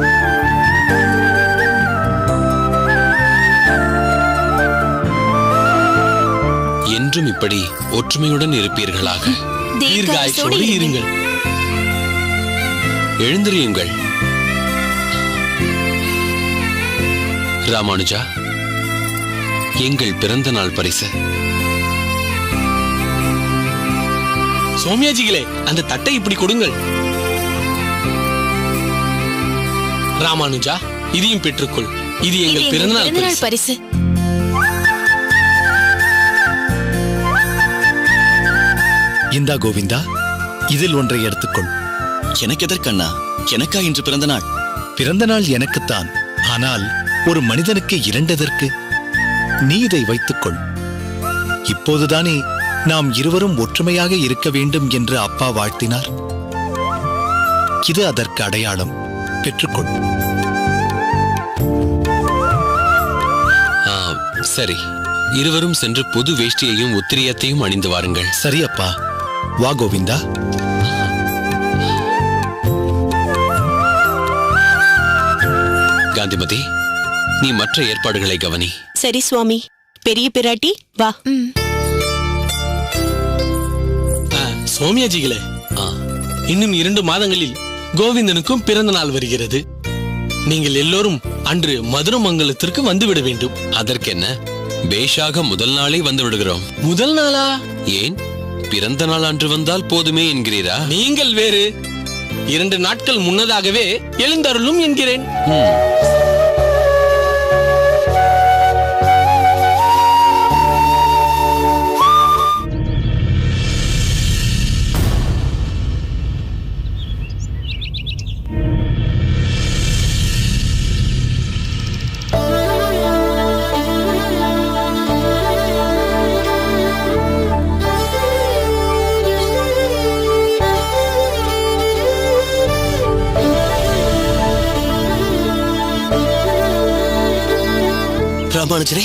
என்றும் இப்படி ஒற்றுமையுடன் இருப்பீர்களாக. தீர்காயுசோடு இருங்கள். எழுந்திரியுங்கள். ராமானுஜா, எங்கள் பிறந்த நாள் பரிசு. சோமியாஜிகளே, அந்த தட்டை இப்படி கொடுங்கள். ராமானுஜா, இதையும் பெற்றுக்கொள். இது எங்கள் பிறந்தநாள் பரிசு. இந்தா கோவிந்தா, இதில் ஒன்றை எடுத்துக்கொள். எனக்கு எதற்கண்ணா? எனக்கா இன்று பிறந்த நாள்? பிறந்த நாள் எனக்குத்தான். ஆனால் ஒரு மனிதனுக்கு இரண்டதற்கு? நீ இதை வைத்துக்கொள். இப்போதுதானே நாம் இருவரும் ஒற்றுமையாக இருக்க வேண்டும் என்று அப்பா வாழ்த்தினார். இது அதற்கு அடையாளம். பெற்றுக்கொள். சரி, இருவரும் சென்று புது வேஷ்டியையும் உத்திரியத்தையும் அணிந்து வாருங்கள். சரி அப்பா. வா கோவிந்தா. காந்திமதி, நீ மற்ற ஏற்பாடுகளை கவனி. சரி சுவாமி. பெரிய பிராட்டி, வா. சோமியாஜிகளே, இன்னும் 2 மாதங்களில் கோவிந்தனுக்கும் பிறந்த நாள் வருகிறது. நீங்கள் எல்லோரும் அன்று மதுரமங்கலத்திற்கு வந்துவிட வேண்டும். அதற்கென்ன, பேஷாக முதல் நாளே வந்து விடுகிறோம். முதல் நாளா? ஏன், பிறந்த நாள் அன்று வந்தால் போதுமே என்கிறீரா? நீங்கள் வேறு. 2 நாட்கள் முன்னதாகவே எழுந்தருளும் என்கிறேன். ராமானுஜரே,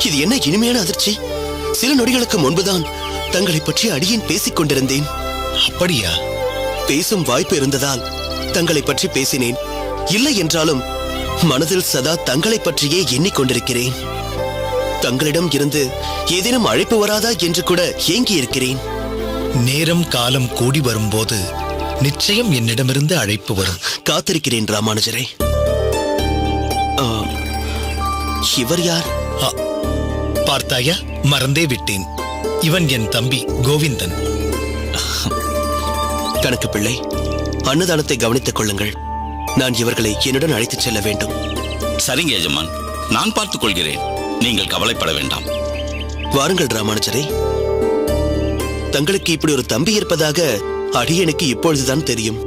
இது என்ன இனிமையான அதிர்ச்சி! சில நொடிகளுக்கு முன்புதான் தங்களை பற்றி அடியேன் பேசிக் கொண்டிருந்தேன். அப்படியா? பேசும் வாய்ப்பு இருந்ததால் தங்களை பற்றி பேசினேன். இல்லை என்றாலும் மனதில் சதா தங்களை பற்றியே எண்ணிக்கொண்டிருக்கிறேன். தங்களிடம் இருந்து ஏதேனும் அழைப்பு வராதா என்று கூட ஏங்கி இருக்கிறேன். நேரம் காலம் கூடி வரும்போது நிச்சயம் என்னிடமிருந்து அழைப்பு வரும். காத்திருக்கிறேன் ராமானுஜரே. இவர் யார்? பார்த்தாயா, மறந்தே விட்டேன். இவன் என் தம்பி கோவிந்தன். கணக்கு பிள்ளை, அன்னதானத்தை கவனித்துக் கொள்ளுங்கள். நான் இவர்களை என்னுடன் அழைத்துச் செல்ல வேண்டும். சரிங்க எஜமான், நான் பார்த்துக் கொள்கிறேன். நீங்கள் கவலைப்பட வேண்டாம். வாருங்கள் ராமானுஜரே. தங்களுக்கு இப்படி ஒரு தம்பி இருப்பதாக அடியனுக்கு இப்பொழுதுதான் தெரியும்.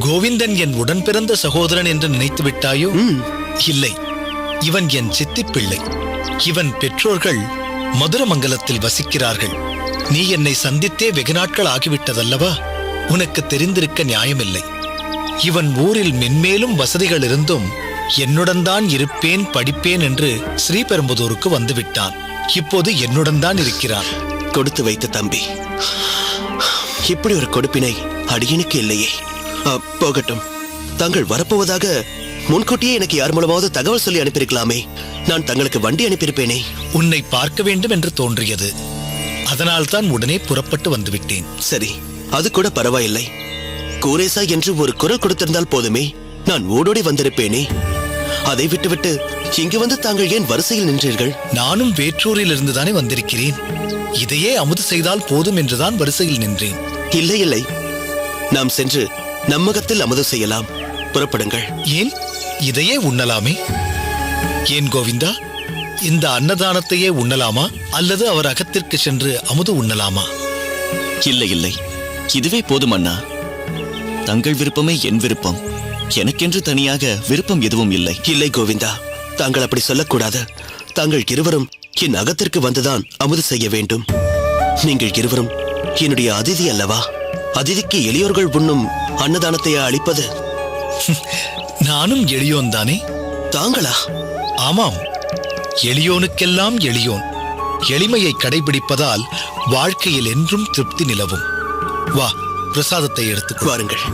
கோவிந்தன் என் உடன் பிறந்த சகோதரன் என்று நினைத்து விட்டாயோ? இல்லை, இவன் என் சித்தி பிள்ளை. இவன் பெற்றோர்கள் மதுரமங்கலத்தில் வசிக்கிறார்கள். நீ என்னை சந்தித்தே வெகு நாட்கள் ஆகிவிட்டதல்லவா? உனக்கு தெரிந்திருக்க நியாயமில்லை. இவன் ஊரில் மென்மேலும் வசதிகள் இருந்தும் என்னுடன் தான் இருப்பேன், படிப்பேன் என்று ஸ்ரீபெரும்புதூருக்கு வந்துவிட்டான். இப்போது என்னுடன் தான் இருக்கிறான். கொடுத்து வைத்த தம்பி. இப்படி ஒரு கொடுப்பினை அடியனுக்கு இல்லையே. போகட்டும். தாங்கள் வரப்போவதாக முன்கூட்டியே எனக்கு யார் மூலமாவது தகவல் சொல்லி அனுப்பியிருக்கலாமே. நான் தங்களுக்கு வண்டி அனுப்பியிருப்பேனே. உன்னை பார்க்க வேண்டும் என்று தோன்றியது. அதனால் தான் உடனே புறப்பட்டு வந்துவிட்டேன். சரி, அது கூட பரவாயில்லை. கூரேசா என்று ஒரு குரல் கொடுத்திருந்தால் போதுமே, நான் ஓடோடி வந்திருப்பேனே. அதை விட்டுவிட்டு இங்கு வந்து தாங்கள் ஏன் வரிசையில் நின்றீர்கள்? நானும் வேற்றூரில் இருந்துதானே வந்திருக்கிறேன். இதையே அமுது செய்தால் போதும் என்றுதான் வரிசையில் நின்றேன். இல்லை இல்லை, நாம் சென்று நம்மகத்தில் அமுது செய்யலாம். புறப்படுங்கள். ஏன், இதையே உண்ணலாமே. ஏன் கோவிந்தா, இந்த அன்னதானத்தையே உண்ணலாமா, அல்லது அவர் அகத்திற்கு சென்று அமுது உண்ணலாமா? இல்லை இல்லை, இதுவே போதும் அண்ணா. தங்கள் விருப்பமே என் விருப்பம். எனக்கென்று தனியாக விருப்பம் எதுவும் இல்லை. இல்லை கோவிந்தா, தாங்கள் அப்படி சொல்லக்கூடாது. தாங்கள் இருவரும் என் அகத்திற்கு வந்துதான் அமுது செய்ய வேண்டும். நீங்கள் இருவரும் என்னுடைய அதிதி அல்லவா? அதிதிக்கு எளியோர்கள் உண்ணும் அன்னதானத்தை அளிப்பது? நானும் எளியோன் தானே. தாங்களா? ஆமாம், எளியோனுக்கெல்லாம் எளியோன். எளிமையை கடைபிடிப்பதால் வாழ்க்கையில் என்றும் திருப்தி நிலவும். வா, பிரசாதத்தை எடுத்து வாருங்கள்.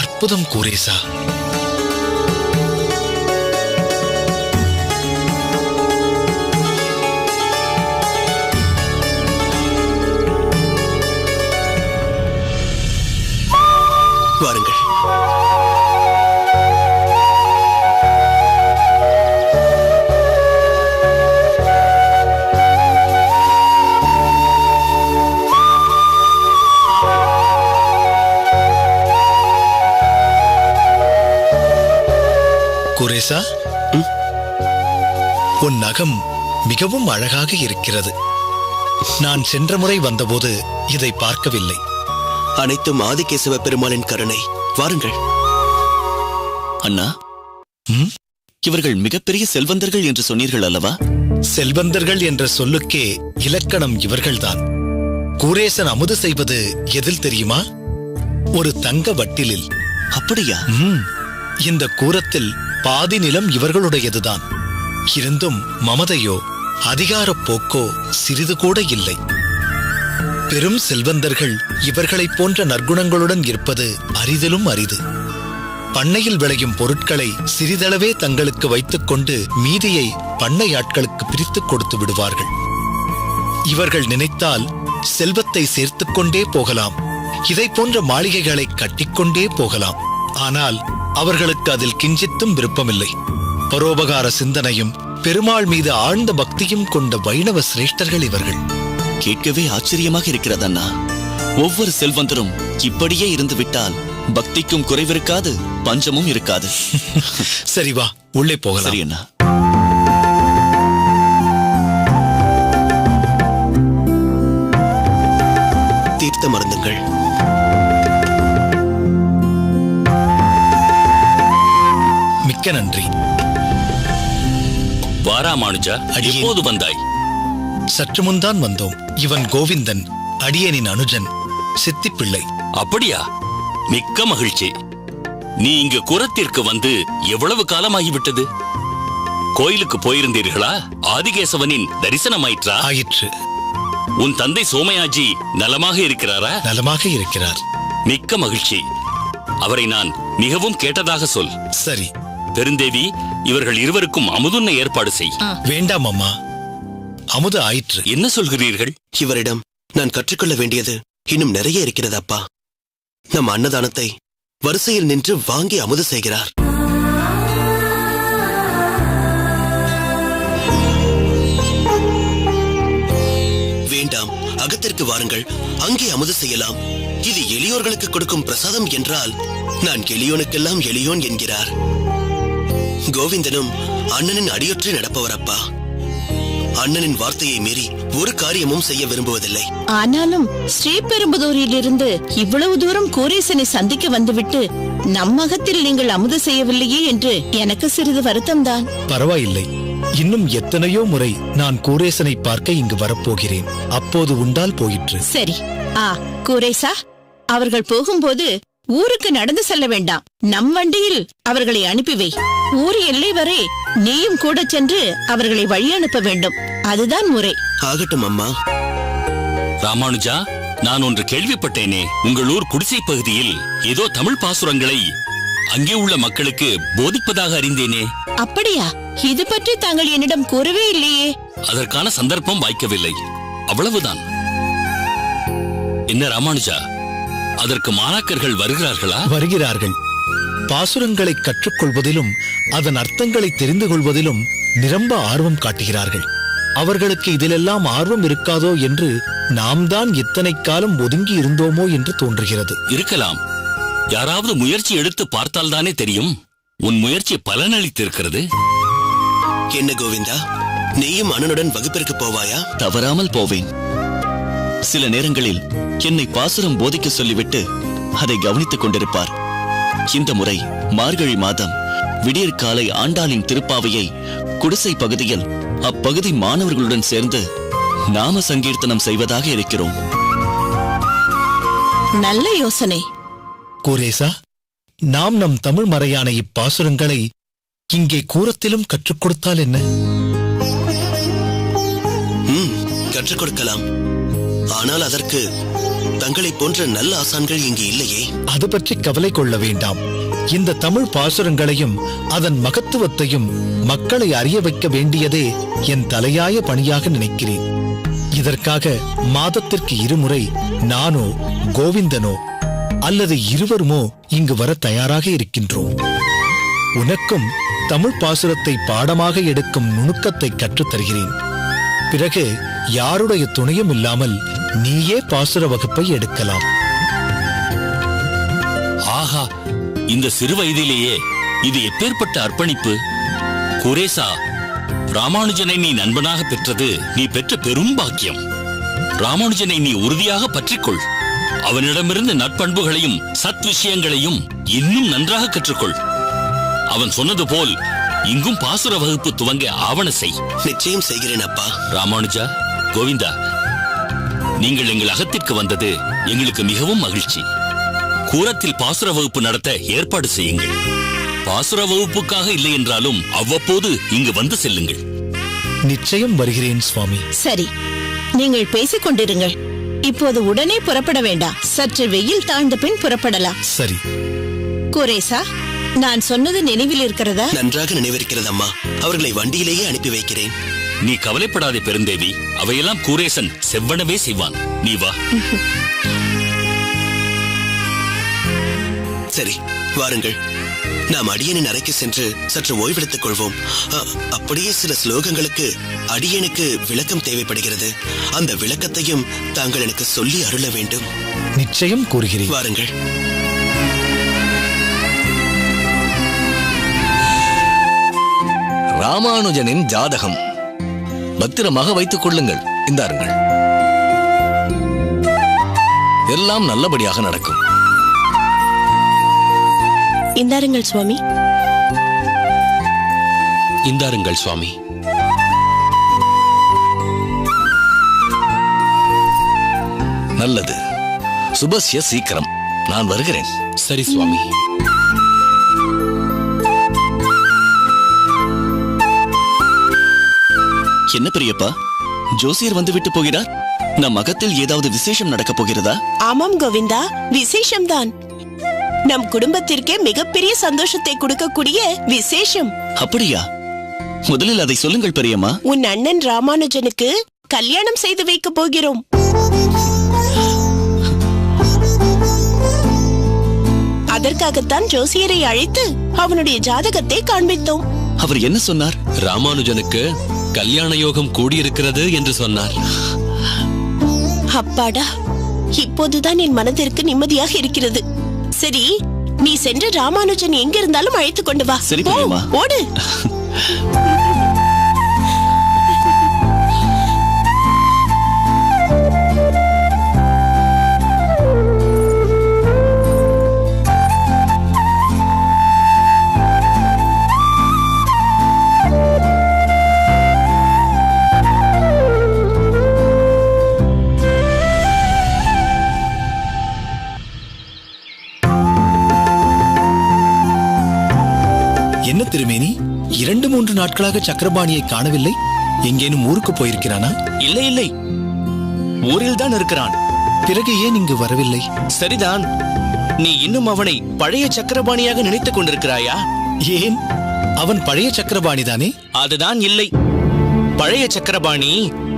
அற்புதம் கூரேசா. வாருங்கள். குரேசா, உன் நகம் மிகவும் அழகாக இருக்கிறது. நான் சென்ற முறை வந்தபோது இதை பார்க்கவில்லை. அனைத்தும் ஆதிகேசவ பெருமாளின் கருணை. வாருங்கள். அண்ணா, இவர்கள் மிகப்பெரிய செல்வந்தர்கள் என்று சொன்னீர்கள் அல்லவா? செல்வந்தர்கள் என்ற சொல்லுக்கே இலக்கணம் இவர்கள்தான். கூரேசன் அமுது செய்வது எதில் தெரியுமா? ஒரு தங்க வட்டிலில். அப்படியா? இந்த கூரத்தில் பாதி நிலம் இவர்களுடையதுதான். இருந்தும் மமதையோ அதிகாரப் போக்கோ சிறிது கூட இல்லை. பெரும் செல்வந்தர்கள் இவர்களைப் போன்ற நற்குணங்களுடன் இருப்பது அரிதிலும் அரிது. பண்ணையில் விளையும் பொருட்களை சிறிதளவே தங்களுக்கு வைத்துக் கொண்டு மீதியை பண்ணை ஆட்களுக்கு பிரித்துக் கொடுத்து விடுவார்கள். இவர்கள் நினைத்தால் செல்வத்தை சேர்த்துக் கொண்டே போகலாம். இதை போன்ற மாளிகைகளை கட்டிக்கொண்டே போகலாம். ஆனால் அவர்களுக்கு அதில் கிஞ்சித்தும் விருப்பமில்லை. பரோபகார சிந்தனையும் பெருமாள் மீது ஆழ்ந்த பக்தியும் கொண்ட வைணவ சிரேஷ்டர்கள் இவர்கள். கேட்கவே ஆச்சரியமாக இருக்கிறது அண்ணா. ஒவ்வொரு செல்வந்தரும் இப்படியே இருந்து விட்டால் பக்திக்கும் குறைவிருக்காது, பஞ்சமும் இருக்காது. சரி, வா, உள்ளே போகலாம். சரி அண்ணா. தீர்த்தம் அருந்துங்கள். மிக்க நன்றி. வாராமானுஜா, எப்போது வந்தாய்? சற்று முன்தான் வந்தோம். இவன் கோவிந்தன், அடியனின் அனுஜன், சித்திப்பிள்ளை. அப்படியா? மிக்க மகிழ்ச்சி. நீ இங்கு குரத்திற்கு வந்து எவ்வளவு காலமாகிவிட்டது? கோயிலுக்கு போயிருந்தீர்களா? ஆதிகேசவனின் தரிசனமாயிற்றா? ஆயிற்று. உன் தந்தை சோமயாஜி நலமாக இருக்கிறாரா? நலமாக இருக்கிறார். மிக்க மகிழ்ச்சி. அவரை நான் மிகவும் கேட்டதாக சொல். சரி. பெருந்தேவி, இவர்கள் இருவருக்கும் அமுதுண்ண ஏற்பாடு செய். வேண்டாம் அம்மா, அமுது ஆயிற்று. என்ன சொல்கிறீர்கள்? இவரிடம் நான் கற்றுக்கொள்ள வேண்டியது இன்னும் நிறைய இருக்கிறது அப்பா. நம் அன்னதானத்தை வரிசையில் நின்று வாங்கி அமுது செய்கிறார். வேண்டாம், அகத்திற்கு வாருங்கள், அங்கே அமுது செய்யலாம். இது எளியோர்களுக்கு கொடுக்கும் பிரசாதம் என்றால் நான் எளியோனுக்கெல்லாம் எளியோன் என்கிறார். கோவிந்தனும் அண்ணனின் அடியொற்றி நடப்பவர் அப்பா. அண்ணனின் வார்த்தையை மீறி ஒரு காரியமும் செய்ய விரும்புவதில்லை. ஆனாலும் ஸ்ரீபெரும்புதூரிலிருந்து இவ்வளவு தூரம் கூரேசனை சந்திக்க வந்துவிட்டு நம்மகத்தில் நீங்கள் அமுது செய்யவில்லையே என்று எனக்கு சிறிது வருத்தம்தான். பரவாயில்லை. இன்னும் எத்தனையோ முறை நான் கூரேசனை பார்க்க இங்கு வரப்போகிறேன். அப்போது உண்டால் போயிற்று. சரி. கூரேசா, அவர்கள் போகும்போது ஊருக்கு நடந்து செல்ல வேண்டாம். நம் வண்டியில் அவர்களை அனுப்பி வை. ஊர் எல்லை வரை நீயும் கூட சென்று அவர்களை வழி அனுப்ப வேண்டும். அதுதான் முறை. ஆகட்டும் அம்மா. ராமானுஜா, நான் ஒன்று கேள்விப்பட்டேனே. உங்கள் ஊர் குடிசை பகுதியில் ஏதோ தமிழ் பாசுரங்களை அங்கே உள்ள மக்களுக்கு போதிப்பதாக அறிந்தேனே. அப்படியா? இது பற்றி தாங்கள் என்னிடம் கூறவே இல்லையே. அதற்கான சந்தர்ப்பம் வாய்க்கவில்லை, அவ்வளவுதான். என்ன ராமானுஜா, அதற்கு மாணாக்கர்கள் வருகிறார்களா? வருகிறார்கள். பாசுரங்களை கற்றுக்கொள்வதிலும் அதன் அர்த்தங்களை தெரிந்து கொள்வதிலும் நிரம்ப ஆர்வம் காட்டுகிறார்கள். அவர்களுக்கு இதிலெல்லாம் ஆர்வம் இருக்காதோ என்று நாம் தான் இத்தனை காலம் ஒதுங்கி இருந்தோமோ என்று தோன்றுகிறது. இருக்கலாம். யாராவது முயற்சி எடுத்து பார்த்தால்தானே தெரியும். உன் முயற்சி பலனளித்திருக்கிறது. என்ன கோவிந்தா, நீயும் அண்ணனுடன் வகுப்பிற்கு போவாயா? தவறாமல் போவேன். சில நேரங்களில் என்னை பாசுரம் போதிக்க சொல்லிவிட்டு அதை கவனித்துக் கொண்டிருப்பார். இந்த முறை மார்கழி மாதம் விடியற்காலை ஆண்டாளின் திருப்பாவையை குடிசை பகுதியில் அப்பகுதி மாணவர்களுடன் சேர்ந்து நாம சங்கீர்த்தனம் செய்வதாக இருக்கிறோம். நல்ல யோசனை. கோரேசா, நாம் நம் தமிழ் மறையான இப்பாசுரங்களை இங்கே கூரத்திலும் கற்றுக் கொடுத்தால் என்ன? கற்றுக் கொடுக்கலாம். ஆனால் அதற்கு தங்களை போன்ற நல்ல ஆசான்கள் இங்கு இல்லையே. அது பற்றி கவலை கொள்ள வேண்டாம். இந்த தமிழ் பாசுரங்களையும் அதன் மகத்துவத்தையும் மக்களை அறிய வைக்க வேண்டியதே என் தலையாய பணியாக நினைக்கிறேன். இதற்காக மாதத்திற்கு 2 முறை நானோ கோவிந்தனோ அல்லது இருவருமோ இங்கு வர தயாராக இருக்கின்றோம். உனக்கும் தமிழ் பாசுரத்தை பாடமாக எடுக்கும் நுணுக்கத்தை கற்றுத் தருகிறேன். பிறகு யாருடைய துணையும் இல்லாமல் நீயே பாசுர வகுப்பை எடுக்கலாம். ஆஹா, இந்த சிறு வயதிலேயே இது எப்பேற்பட்ட அர்ப்பணிப்பு! குரேசா, ராமானுஜனை நீ நண்பனாக பெற்றது நீ பெற்ற பெரும் பாக்கியம். ராமானுஜனை நீ உறுதியாக பற்றிக்கொள். அவனிடமிருந்து நற்பண்புகளையும் சத் விஷயங்களையும் இன்னும் நன்றாக கற்றுக்கொள். அவன் சொன்னது போல் இங்கும் பாசுர வகுப்பு துவங்க ஆவண செய். நிச்சயம் செய்கிறேன் அப்பா. ராமானுஜா, கோவிந்தா, நீங்கள் எங்கள் அகத்திற்கு வந்தது எங்களுக்கு மிகவும் மகிழ்ச்சி. கூரத்தில் பாசுர வகுப்பு நடத்த ஏற்பாடு செய்யுங்கள். பாசுர வகுப்புக்காக இல்லை என்றாலும் அவ்வப்போது இங்கு வந்து செல்லுங்கள். நிச்சயம் வருகிறேன் சுவாமி. சரி, நீங்கள் பேசிக் கொண்டிருங்கள். இப்போது உடனே புறப்பட வேண்டாம். சற்று வெயில் தாழ்ந்த பின் புறப்படலாம். சரி. குரேசா, நான் சொன்னது நினைவில் இருக்கிறதா? நன்றாக நினைவிருக்கிறது அம்மா. அவர்களை வண்டியிலேயே அனுப்பி வைக்கிறேன். நீ கவலைப்படாதே பெருந்தேவி, அவையெல்லாம் கூரேசன் செவ்வனவே செய்வான். நீ வா. சரி, வாருங்கள். நாம் அடியனின் அறைக்கு சென்று சற்று ஓய்வெடுத்துக் கொள்வோம். அப்படியே சில ஸ்லோகங்களுக்கு அடியனுக்கு விளக்கம் தேவைப்படுகிறது. அந்த விளக்கத்தையும் தாங்கள் எனக்கு சொல்லி அருள வேண்டும். நிச்சயம் கூறுகிறேன். வாருங்கள். ராமானுஜனின் ஜாதகம் பத்திரமாக வைத்துக் கொள்ளுங்கள். இந்தாருங்கள். எல்லாம் நல்லபடியாக நடக்கும். இந்தாருங்கள் சுவாமி. இந்தாருங்கள் சுவாமி. நல்லது. சுபஸ்ய சீக்கிரம். நான் வருகிறேன். சரி சுவாமி. என்ன பெரியப்பா, ஜோசியர் வந்து விட்டு போகிறார்? நம் மகத்தில் ஏதாவது விசேஷம் நடக்கப் போகிறதா? ஆமாம் கோவிந்தா, விசேஷம்தான். நம் குடும்பத்திற்கே மிகப்பெரிய சந்தோஷத்தை கொடுக்கக்கூடிய விசேஷம். அப்படியா? முதலில் அதை சொல்லுங்கள் பெரியம்மா. உன் அண்ணன் ராமானுஜனுக்கு கல்யாணம் செய்து வைக்க போகிறோம். அதற்காகத்தான் ஜோசியரை அழைத்து அவனுடைய ஜாதகத்தை காண்பித்தோம். அவர் என்ன சொன்னார்? ராமானுஜனுக்கு கல்யாண யோகம் கூடியிருக்கிறது என்று சொன்னார். அப்பாடா, இப்போதுதான் என் மனதிற்கு நிம்மதியாக இருக்கிறது. சரி, நீ சென்று ராமானுஜன் எங்க இருந்தாலும் அழைத்துக் கொண்டு வா. சரி பெரியம்மா. ஓடு. என்ன திருமேனி, 2-3 நாட்களாக சக்கரபாணியை காணவில்லை? எங்கேனும் ஊருக்கு போயிருக்கிறானா? இல்லை இல்லை, ஊரில் தான் இருக்கிறான். பிறகு ஏன் இங்கு வரவில்லை? சரிதான், நீ இன்னும் அவனை பழைய சக்கரபாணியாக நினைத்துக் கொண்டிருக்கிறாயா? ஏன், அவன் பழைய சக்கரபாணி தானே? அதுதான் இல்லை. பழைய சக்கரபாணி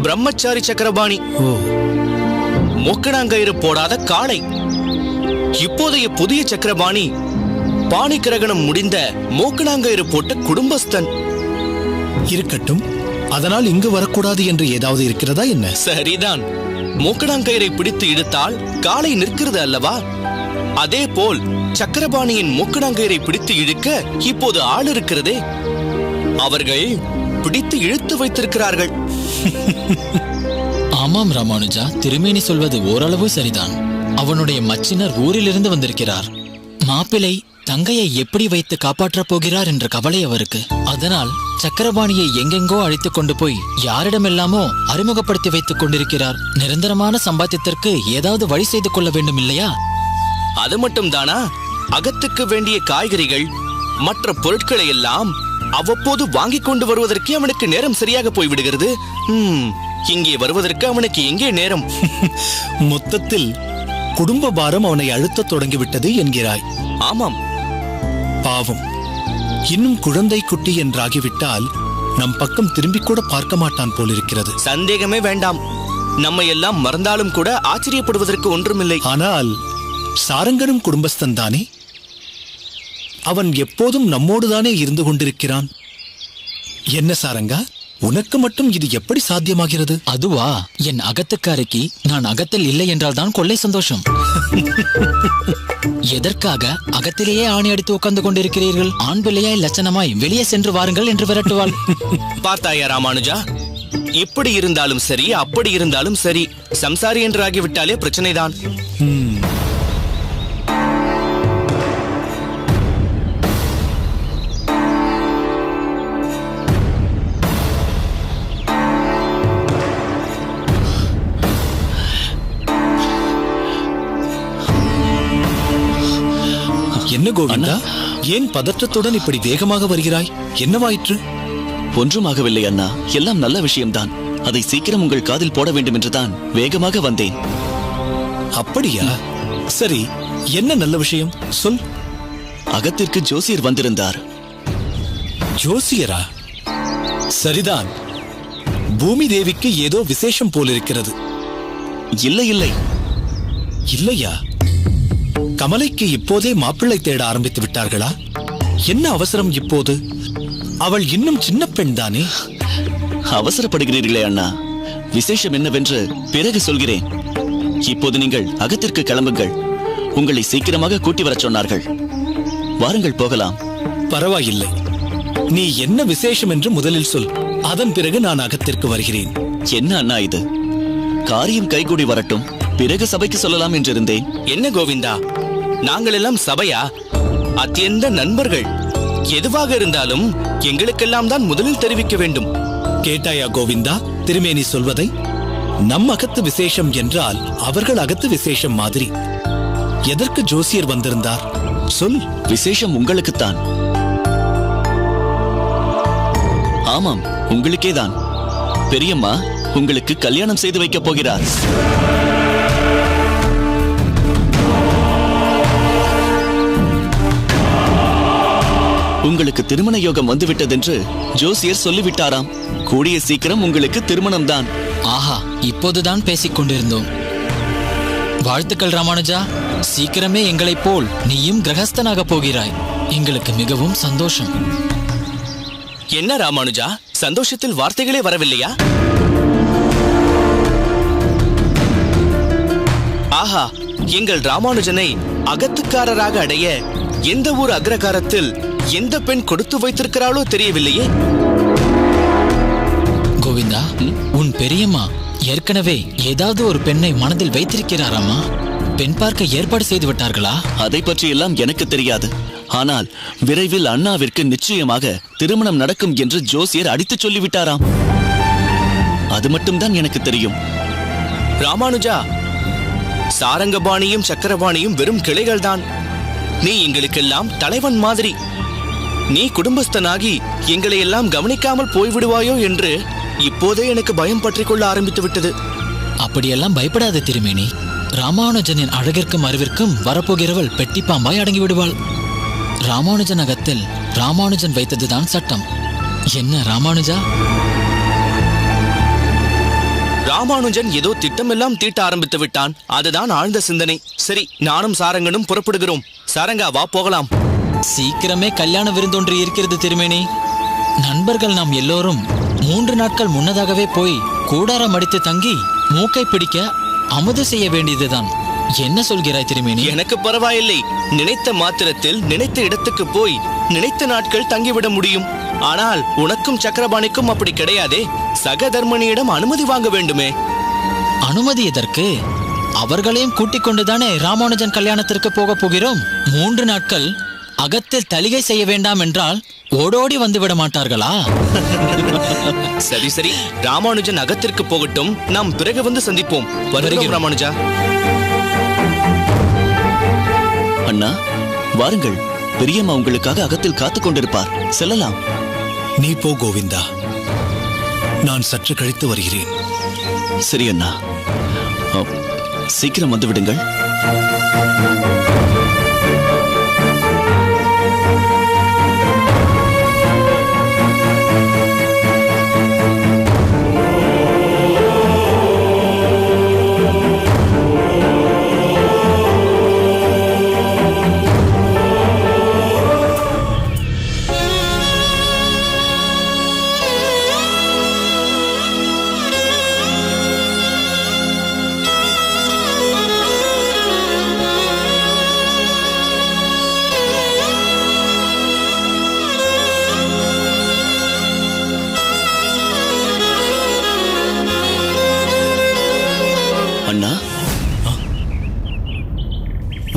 பிரம்மச்சாரி சக்கரபாணி. மொக்கணாங்கயிறு போடாத காளை. இப்போதைய புதிய சக்கரபாணி பாணி கிரகணம் முடிந்த மோக்கணாங்கயிறு போட்ட குடும்பஸ்தன். இருக்கட்டும், அதனால் இங்கு வரக்கூடாது என்று ஏதாவது இருக்கிறதா என்ன? சரிதான், மோக்கணாங்கயிறை பிடித்து இழுத்தால் காளை நிற்கிறது அல்லவா? அதே போல் சக்கரபாணியின் மோக்கணாங்கயிறை பிடித்து இழுக்க இப்போது ஆள் இருக்கிறதே. அவர்கள் பிடித்து இழுத்து வைத்திருக்கிறார்கள். ஆமாம் ராமானுஜா, திருமேனி சொல்வது ஓரளவு சரிதான். அவனுடைய மச்சினர் ஊரிலிருந்து வந்திருக்கிறார். மாப்பிள்ளை தங்கையை எப்படி வைத்து காப்பாற்றப் போகிறார் என்ற கவலை அவருக்கு. அதனால் சக்கரபாணியை எங்கெங்கோ அழைத்துக் கொண்டு போய் யாரிடமெல்லாமோ அறிமுகப்படுத்தி வைத்துக் கொண்டிருக்கிறார். நிரந்தரமான சம்பாத்தியத்திற்கு ஏதாவது வழி செய்து கொள்ள வேண்டும் இல்லையா? அது மட்டும் தானா, அகத்துக்கு வேண்டிய காய்கறிகள் மற்ற பொருட்களை எல்லாம் அவ்வப்போது வாங்கிக் கொண்டு வருவதற்கே அவனுக்கு நேரம் சரியாக போய்விடுகிறது. இங்கே வருவதற்கு அவனுக்கு எங்கே நேரம்? மொத்தத்தில் குடும்ப பாரம் அவனை அழுத்தத் தொடங்கிவிட்டது என்கிறாய். ஆமாம். பாவம், இன்னும் குழந்தை குட்டி என்றாகிவிட்டால் நம் பக்கம் திரும்பிக் கூட பார்க்க மாட்டான் போலிருக்கிறது. சந்தேகமே வேண்டாம். நம்மை எல்லாம் மறந்தாலும் கூட ஆச்சரியப்படுவதற்கு ஒன்றுமில்லை. ஆனால் சாரங்கனும் குடும்பஸ்தன் தானே? அவன் எப்போதும் நம்மோடுதானே இருந்து கொண்டிருக்கிறான். என்ன சாரங்கா, உனக்கு மட்டும் இது எப்படி சாத்தியமாகிறது? அதுவா, என் அகத்துக்காரிக்கு நான் அகத்தில் இல்லை என்றால் தான் கொள்ளை சந்தோஷம். எதற்காக அகத்திலேயே ஆணி அடித்து உட்கார்ந்து கொண்டிருக்கிறீர்கள்? ஆண் பிள்ளையாய் லட்சணமாய் வெளியே சென்று வாருங்கள் என்று விரட்டுவாள். பார்த்தாயா ராமானுஜா, இப்படி இருந்தாலும் சரி அப்படி இருந்தாலும் சரி, சம்சாரி என்று ஆகிவிட்டாலே பிரச்சனைதான். என்ன கோவிந்தா, ஏன் பதற்றத்துடன் இப்படி வேகமாக வருகிறாய்? என்னவாயிற்று? ஒன்றுமாகவில்லை அண்ணா, எல்லாம் நல்ல விஷயம்தான். அதை சீக்கிரம் உங்கள் காதில் போட வேண்டும் என்றுதான் வேகமாக வந்தேன். அப்படியா? சரி, என்ன நல்ல விஷயம் சொல். அகத்திற்கு ஜோசியர் வந்திருந்தார். ஜோசியரா? சரிதான். பூமி தேவிக்கு ஏதோ விசேஷம் போலிருக்கிறது. இல்லை இல்லை. இல்லையா? கமலைக்கு இப்போதே மாப்பிள்ளை தேட ஆரம்பித்து விட்டார்களா? என்ன அவசரம் இப்போது? அவள் இன்னும் சின்ன பெண் தானே. அவசரப்படுகிறீர்களே அண்ணா, விசேஷம் என்னவென்று பிறகு சொல்கிறேன். இப்போது நீங்கள் அகத்திற்கு கிளம்புங்கள். உங்களை சீக்கிரமாக கூட்டி வரச் சொன்னார்கள். வாருங்கள் போகலாம். பரவாயில்லை, நீ என்ன விசேஷம் என்று முதலில் சொல். அதன் பிறகு நான் அகத்திற்கு வருகிறேன். என்ன அண்ணா இது? காரியம் கைகூடி வரட்டும், பிறகு சபைக்கு சொல்லலாம் என்றிருந்தேன். என்ன கோவிந்தா, நாங்கள் எல்லாம் சபையா? அத்தியந்த நண்பர்கள். எதுவாக இருந்தாலும் எங்களுக்கெல்லாம் தான் முதலில் தெரிவிக்க வேண்டும். கேட்டாயா கோவிந்தா திருமேனி சொல்வதை? நம் அகத்து விசேஷம் என்றால் அவர்கள் அகத்து விசேஷம் மாதிரி. எதற்கு ஜோசியர் வந்திருந்தார் சொல். விசேஷம் உங்களுக்குத்தான். ஆமாம், உங்களுக்கேதான். பெரியம்மா உங்களுக்கு கல்யாணம் செய்து வைக்கப் போகிறார். உங்களுக்கு திருமண யோகம் வந்துவிட்டதென்று ஜோசியர் சொல்லிவிட்டாராம். கூடிய சீக்கிரம் உங்களுக்கு திருமணம் தான். ஆஹா, இப்போதுதான் பேசிக் கொண்டிருந்தோம். வாழ்த்துக்கள் ராமானுஜா, சீக்கிரமே எங்களைப் போல் நீயும் கிரகஸ்தனாக போகிறாய். எங்களுக்கு மிகவும் சந்தோஷம். என்ன ராமானுஜா, சந்தோஷத்தில் வார்த்தைகளே வரவில்லையா? ஆஹா, எங்கள் ராமானுஜனை அகத்துக்காரராக அடைய எந்த ஒரு அக்ரகாரத்தில் எந்த பெண் கொடுத்து வைத்திருக்கிறாளோ தெரியவில்லையே. கோவிந்தா, உன் பெரியம்மா ஏற்கனவே ஏதாவது ஒரு பெண்ணை மனதில் வைத்திருக்கிறாராமா? பெண் பார்க்க ஏற்பாடு செய்து விட்டார்களா? அதை பற்றி எல்லாம் எனக்கு தெரியாது. ஆனால் விரைவில் அண்ணாவிற்கு நிச்சயமாக திருமணம் நடக்கும் என்று ஜோசியர் அடித்து சொல்லிவிட்டாராம். அது மட்டும்தான் எனக்கு தெரியும். ராமானுஜா, சாரங்கபாணியும் சக்கரபாணியும் வெறும் கிளைகள் தான். நீ எங்களுக்கெல்லாம் தலைவன் மாதிரி. நீ குடும்பஸ்தனாகி எங்களை எல்லாம் கவனிக்காமல் போய்விடுவாயோ என்று இப்போதே எனக்கு பயம் பற்றிக் கொள்ள ஆரம்பித்து விட்டது. அப்படியெல்லாம் பயப்படாத திருமேனி. ராமானுஜனின் அழகிற்கும் அறிவிற்கும் வரப்போகிறவள் பெட்டி பாம்பாய் அடங்கி விடுவாள். ராமானுஜன் அகத்தில் ராமானுஜன் வைத்ததுதான் சட்டம். என்ன ராமானுஜா? ராமானுஜன் ஏதோ திட்டமெல்லாம் தீட்ட ஆரம்பித்து விட்டான். அதுதான் ஆழ்ந்த சிந்தனை. சரி, நானும் சாரங்கனும் புறப்படுகிறோம். சாரங்கா, வா போகலாம். சீக்கிரமே கல்யாண விருந்தொன்று இருக்கிறது திருமேனி. நண்பர்கள் நாம் எல்லோரும் 3 நாட்கள் முன்னதாகவே போய் கூடாரம் அடித்து தங்கி மூக்கை பிடிக்க அமுது செய்ய வேண்டியதுதான். என்ன சொல்கிறாய் திருமேனி? எனக்கு பரவாயில்லை. நினைத்த மாத்திரத்தில் நினைத்த இடத்துக்கு போய் நினைத்த நாட்கள் தங்கிவிட முடியும். ஆனால் உனக்கும் சக்கரபாணிக்கும் அப்படி கிடையாதே. சகதர்மனியிடம் அனுமதி வாங்க வேண்டுமே. அனுமதி எதற்கு? அவர்களையும் கூட்டிக் கொண்டுதானே ராமானுஜன் கல்யாணத்திற்கு போக போகிறோம். 3 நாட்கள் அகத்தில் தலிகை செய்ய வேண்டாம் என்றால் ஓடோடி வந்து விட மாட்டார்களா? சரி சரி, ராமானுஜன் அகத்திற்கு போகட்டும். நாம் பிறகு வந்து சந்திப்போம். வருகிறோம் ராமானுஜா. அண்ணா வாருங்கள், பெரியம்மா உங்களுக்காக அகத்தில் காத்துக் கொண்டிருப்பார். செல்லலாம். நீ போ கோவிந்தா, நான் சற்று கழித்து வருகிறேன். சரி அண்ணா, சீக்கிரம் வந்து விடுங்கள்.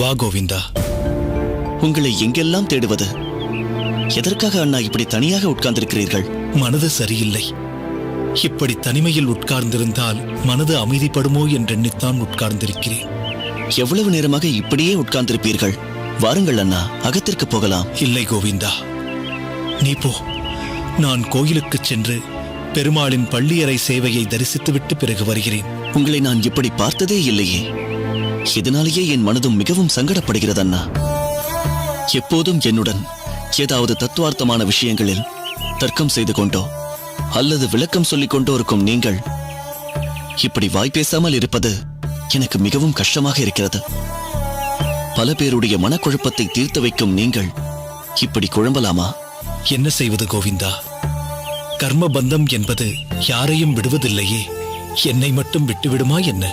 வா கோவிந்தா. உங்களை எங்கெல்லாம் தேடுவது? எதற்காக அண்ணா இப்படி தனியாக உட்கார்ந்திருக்கிறீர்கள்? மனது சரியில்லை. இப்படி தனிமையில் உட்கார்ந்திருந்தால் மனது அமைதிப்படுமோ என்றெண்ணித்தான் உட்கார்ந்திருக்கிறேன். எவ்வளவு நேரமாக இப்படியே உட்கார்ந்திருப்பீர்கள்? வாருங்கள் அண்ணா, அகத்திற்கு போகலாம். இல்லை கோவிந்தா, நீ போ. நான் கோயிலுக்கு சென்று பெருமாளின் பள்ளியறை சேவையை தரிசித்துவிட்டு பிறகு வருகிறேன். உங்களை நான் இப்படி பார்த்ததே இல்லையே. இதனாலேயே என் மனதும் மிகவும் சங்கடப்படுகிறது அண்ணா. எப்போதும் என்னுடன் ஏதாவது தத்துவார்த்தமான விஷயங்களில் தர்க்கம் செய்து கொண்டோ அல்லது விளக்கம் சொல்லிக் கொண்டோ இருக்கும் நீங்கள் இப்படி வாய் பேசாமல் இருப்பது எனக்கு மிகவும் கஷ்டமாக இருக்கிறது. பல பேருடைய மனக்குழப்பத்தை தீர்த்து வைக்கும் நீங்கள் இப்படி குழம்பலாமா? என்ன செய்வது கோவிந்தா? கர்ம பந்தம் என்பது யாரையும் விடுவதில்லையே. என்னை மட்டும் விட்டுவிடுமா என்ன?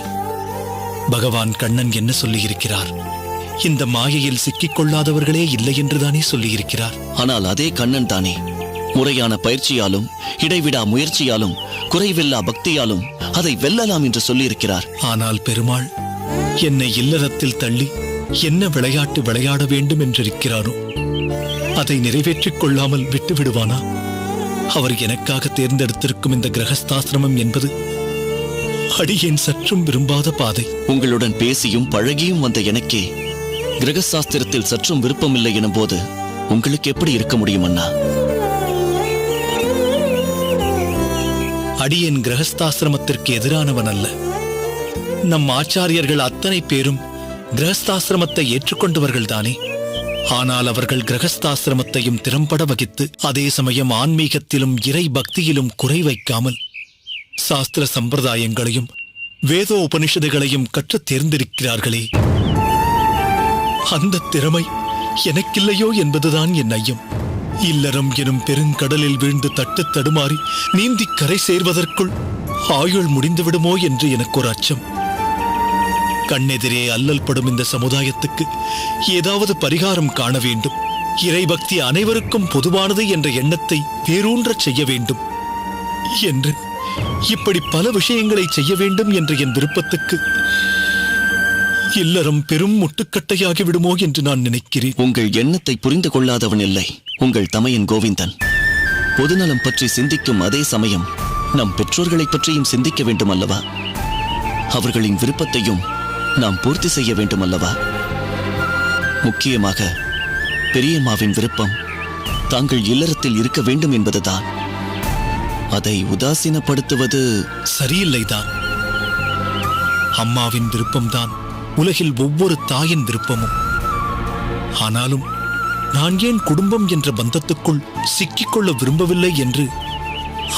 பகவான் கண்ணன் என்ன சொல்லியிருக்கிறார்? இந்த மாயையில் சிக்கிக் கொள்ளாதவர்களே இல்லை என்றுதானே சொல்லியிருக்கிறார். ஆனால் அதே கண்ணன் தானே முறையான பயிற்சியாலும் இடைவிடா முயற்சியாலும் குறைவில்லா பக்தியாலும் அதை வெல்லலாம் என்று சொல்லியிருக்கிறார். ஆனால் பெருமாள் என்னை இல்லறத்தில் தள்ளி என்ன விளையாட்டு விளையாட வேண்டும் என்றிருக்கிறாரோ அதை நிறைவேற்றிக் கொள்ளாமல் விட்டு விடுவானா? அவர் எனக்காக தேர்ந்தெடுத்திருக்கும் இந்த கிரகஸ்தாசிரமம் என்பது அடியேன் சற்றும் விரும்பாத பாதை. உங்களுடன் பேசியும் பழகியும் வந்த எனக்கே கிரகசாஸ்திரத்தில் சற்றும் விருப்பமில்லை எனும் போது உங்களுக்கு எப்படி இருக்க முடியும் அண்ணா? அடியேன் கிரகஸ்தாசிரமத்திற்கு எதிரானவன் அல்ல. நம் ஆச்சாரியர்கள் அத்தனை பேரும் கிரகஸ்தாசிரமத்தை ஏற்றுக்கொண்டவர்கள் தானே. ஆனால் அவர்கள் கிரகஸ்தாசிரமத்தையும் திறம்பட வகித்து அதே சமயம் ஆன்மீகத்திலும் இறை பக்தியிலும் குறை வைக்காமல் சாஸ்திர சம்பிரதாயங்களையும் வேத உபனிஷதுகளையும் கற்றுத் தேர்ந்திருக்கிறார்களே. அந்த திறமை எனக்கில்லையோ என்பதுதான் என் ஐயம். இல்லறம் எனும் பெருங்கடலில் வீழ்ந்து தட்டு தடுமாறி நீந்தி கரை சேர்வதற்குள் ஆயுள் முடிந்துவிடுமோ என்று எனக்கு ஒரு அச்சம். கண்ணெதிரே அல்லல் படும் இந்த சமுதாயத்துக்கு ஏதாவது பரிகாரம் காண வேண்டும். இறைபக்தி அனைவருக்கும் பொதுவானது என்ற எண்ணத்தை வேரூன்றச் செய்ய வேண்டும் என்று இப்படி பல விஷயங்களை செய்ய வேண்டும் என்ற என் விருப்பத்துக்கு இல்லறம் பெரும் முட்டுக்கட்டையாகி விடுமோ என்று நான் நினைக்கிறேன். உங்கள் எண்ணத்தை புரிந்து கொள்ளாதவன் இல்லை உங்கள் தமையன் கோவிந்தன். பொதுநலம் பற்றி சிந்திக்கும் அதே சமயம் நம் பெற்றோர்களை பற்றியும் சிந்திக்க வேண்டும் அல்லவா? அவர்களின் விருப்பத்தையும் நாம் பூர்த்தி செய்ய வேண்டும் அல்லவா? முக்கியமாக பெரியம்மாவின் விருப்பம் தாங்கள் இல்லறத்தில் இருக்க வேண்டும் என்பதுதான். அதை உதாசீனப்படுத்துவது சரியில்லைதான். அம்மாவின் விருப்பம்தான் உலகில் ஒவ்வொரு தாயின் விருப்பமும். ஆனாலும் நான் ஏன் குடும்பம் என்ற பந்தத்துக்குள் சிக்கிக்கொள்ள விரும்பவில்லை என்று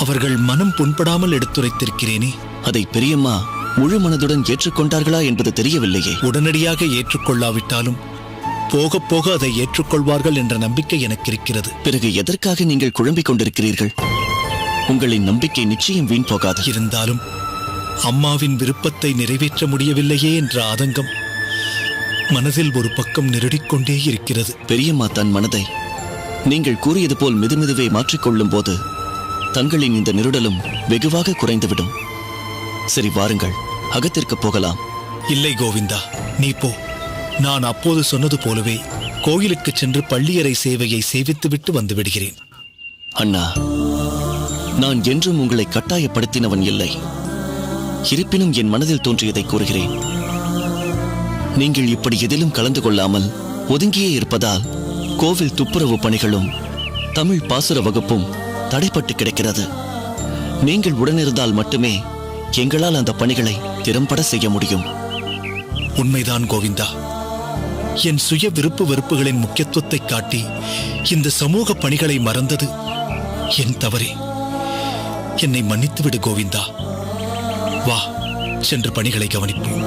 அவர்கள் மனம் புண்படாமல் எடுத்துரைத்திருக்கிறேனே. அதை பெரியம்மா முழு மனதுடன் ஏற்றுக்கொண்டார்களா என்பது தெரியவில்லையே. உடனடியாக ஏற்றுக்கொள்ளாவிட்டாலும் போக போக அதை ஏற்றுக்கொள்வார்கள் என்ற நம்பிக்கை எனக்கு இருக்கிறது. பிறகு எதற்காக நீங்கள் குழம்பிக் கொண்டிருக்கிறீர்கள்? உங்களின் நம்பிக்கை நிச்சயம் வீண் போகாது. இருந்தாலும் அம்மாவின் விருப்பத்தை நிறைவேற்ற முடியவில்லையே என்ற ஆதங்கம் மனதில் ஒரு பக்கம் நெருடிக்கொண்டே இருக்கிறது. பெரியம்மா தன் மனதை நீங்கள் கூறியது போல் மெதுமெதுவே மாற்றிக்கொள்ளும் போது தங்களின் இந்த நெருடலும் வெகுவாக குறைந்துவிடும். சரி, வாருங்கள், அகத்திற்கு போகலாம். இல்லை கோவிந்தா, நீ போ. நான் அப்போது சொன்னது போலவே கோயிலுக்கு சென்று பள்ளியறை சேவையை சேவித்துவிட்டு வந்து விடுகிறேன். அண்ணா, நான் என்றும் உங்களை கட்டாயப்படுத்தினவன் இல்லை. இருப்பினும் என் மனதில் தோன்றியதை கூறுகிறேன். நீங்கள் இப்படி எதிலும் கலந்து கொள்ளாமல் ஒதுங்கியே இருப்பதால் கோவில் துப்புரவு பணிகளும் தமிழ் பாசுர வகுப்பும் தடைப்பட்டு கிடக்கிறது. நீங்கள் உடனிருந்தால் மட்டுமே எங்களால் அந்த பணிகளை திறம்பட செய்ய முடியும். உண்மைதான் கோவிந்தா. என் சுய விருப்பு வெறுப்புகளின் முக்கியத்துவத்தை காட்டி இந்த சமூக பணிகளை மறந்தது என் தவறே. என்னை மன்னித்துவிடு கோவிந்தா. வா, சென்று பணிகளை கவனிப்போம்.